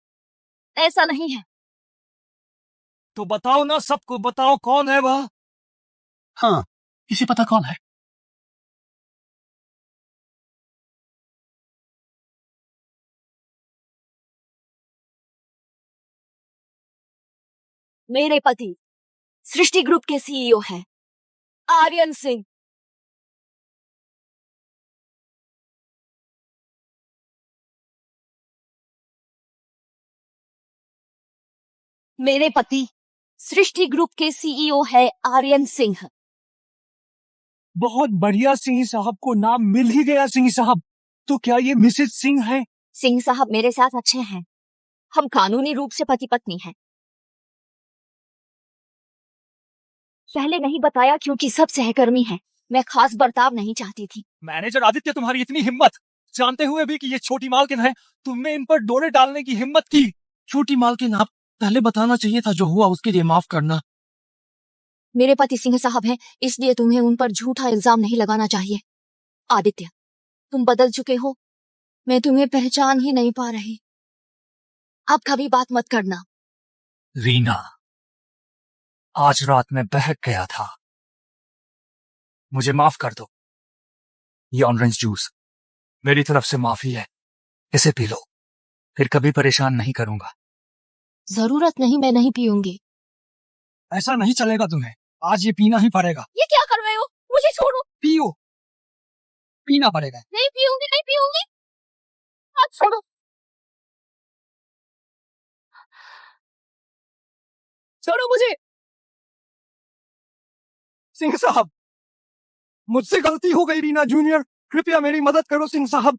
ऐसा नहीं है। तो बताओ ना, सबको बताओ कौन है वह। हाँ, इसे पता कौन है? मेरे पति सृष्टि ग्रुप के सीईओ हैं, आर्यन सिंह। मेरे पति सृष्टि ग्रुप के सीईओ है आर्यन सिंह। बहुत बढ़िया, सिंह साहब को नाम मिल ही गया। सिंह साहब, तो क्या ये मिसेज सिंह है? सिंह साहब मेरे साथ अच्छे हैं, हम कानूनी रूप से पति पत्नी हैं। पहले नहीं बताया क्योंकि सब सहकर्मी हैं, मैं खास बर्ताव नहीं चाहती थी। मैनेजर आदित्य, तुम्हारी इतनी हिम्मत! जानते हुए भी कि ये छोटी मालकिन है, तुमने इन पर डोरे डालने की हिम्मत की। छोटी मालकिन, आप पहले बताना चाहिए था, जो हुआ उसके लिए माफ करना। मेरे पति सिंह साहब हैं, इसलिए तुम्हें उन पर झूठा इल्जाम नहीं लगाना चाहिए। आदित्य, तुम बदल चुके हो, मैं तुम्हें पहचान ही नहीं पा रही। अब कभी बात मत करना। रीना, आज रात में बहक गया था, मुझे माफ कर दो। ये ऑरेंज जूस मेरी तरफ से माफी है, इसे पी लो, फिर कभी परेशान नहीं करूंगा। जरूरत नहीं, मैं नहीं पीऊंगी। ऐसा नहीं चलेगा तुम्हें, आज ये पीना ही पड़ेगा। ये क्या कर रहे हो? मुझे छोड़ो। पियो, पीना पड़ेगा। नहीं पीऊंगी, नहीं पीऊंगी। आज छोड़ो। छोड़ो मुझे। सिंह साहब, मुझसे गलती हो गई। रीना जूनियर, कृपया मेरी मदद करो। सिंह साहब,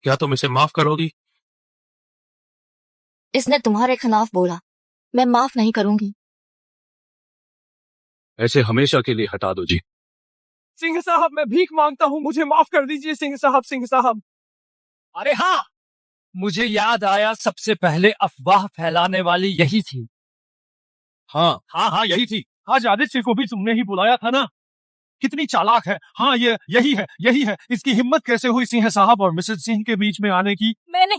क्या तुम इसे माफ करोगी? इसने तुम्हारे खिलाफ बोला, मैं माफ नहीं करूंगी। ऐसे हमेशा के लिए हटा दो जी। सिंह साहब, मैं भीख मांगता हूँ, मुझे माफ कर दीजिए। सिंह साहब, सिंह साहब। अरे हाँ, मुझे याद आया, सबसे पहले अफवाह फैलाने वाली यही थी। हाँ हाँ हाँ, यही थी। आज आदित्य को भी तुमने ही बुलाया था ना? कितनी चालाक है। हाँ, ये यही है, यही है। इसकी हिम्मत कैसे हुई सिंह साहब और मिसेस सिंह के बीच में आने की? मैंने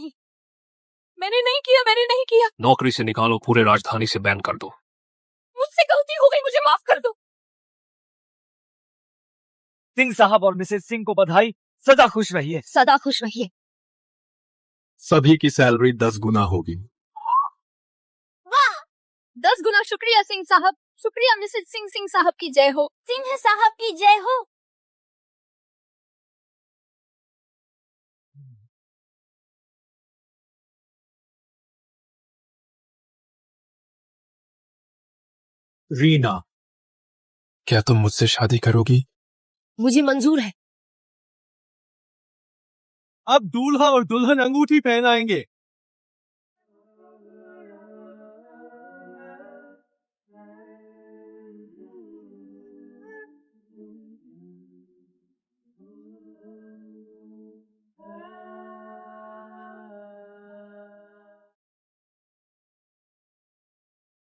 नहीं किया, मैंने नहीं किया। नौकरी से निकालो, पूरे राजधानी से बैन कर दो। मुझसे गलती हो गई, मुझे माफ कर दो। सिंह साहब और मिसेस सिंह को बधाई। सदा खुश रहिए। सदा खुश रहिए। सभी की सैलरी 10 गुना होगी। वाह, 10 गुना शुक्रिया सिंह साहब। शुक्रिया मिसेस सिंह। सिंह साहब की जय हो। सिंह साहब की जय हो। रीना, क्या तुम मुझसे शादी करोगी? मुझे मंजूर है। अब दूल्हा और दुल्हन अंगूठी पहनाएंगे।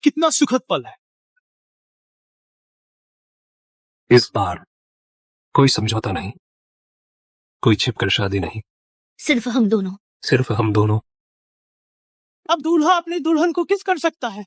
कितना सुखद पल है। इस बार कोई समझौता नहीं, कोई छिपकर शादी नहीं, सिर्फ हम दोनों। सिर्फ हम दोनों। अब दूल्हा अपनी दुल्हन को किस कर सकता है?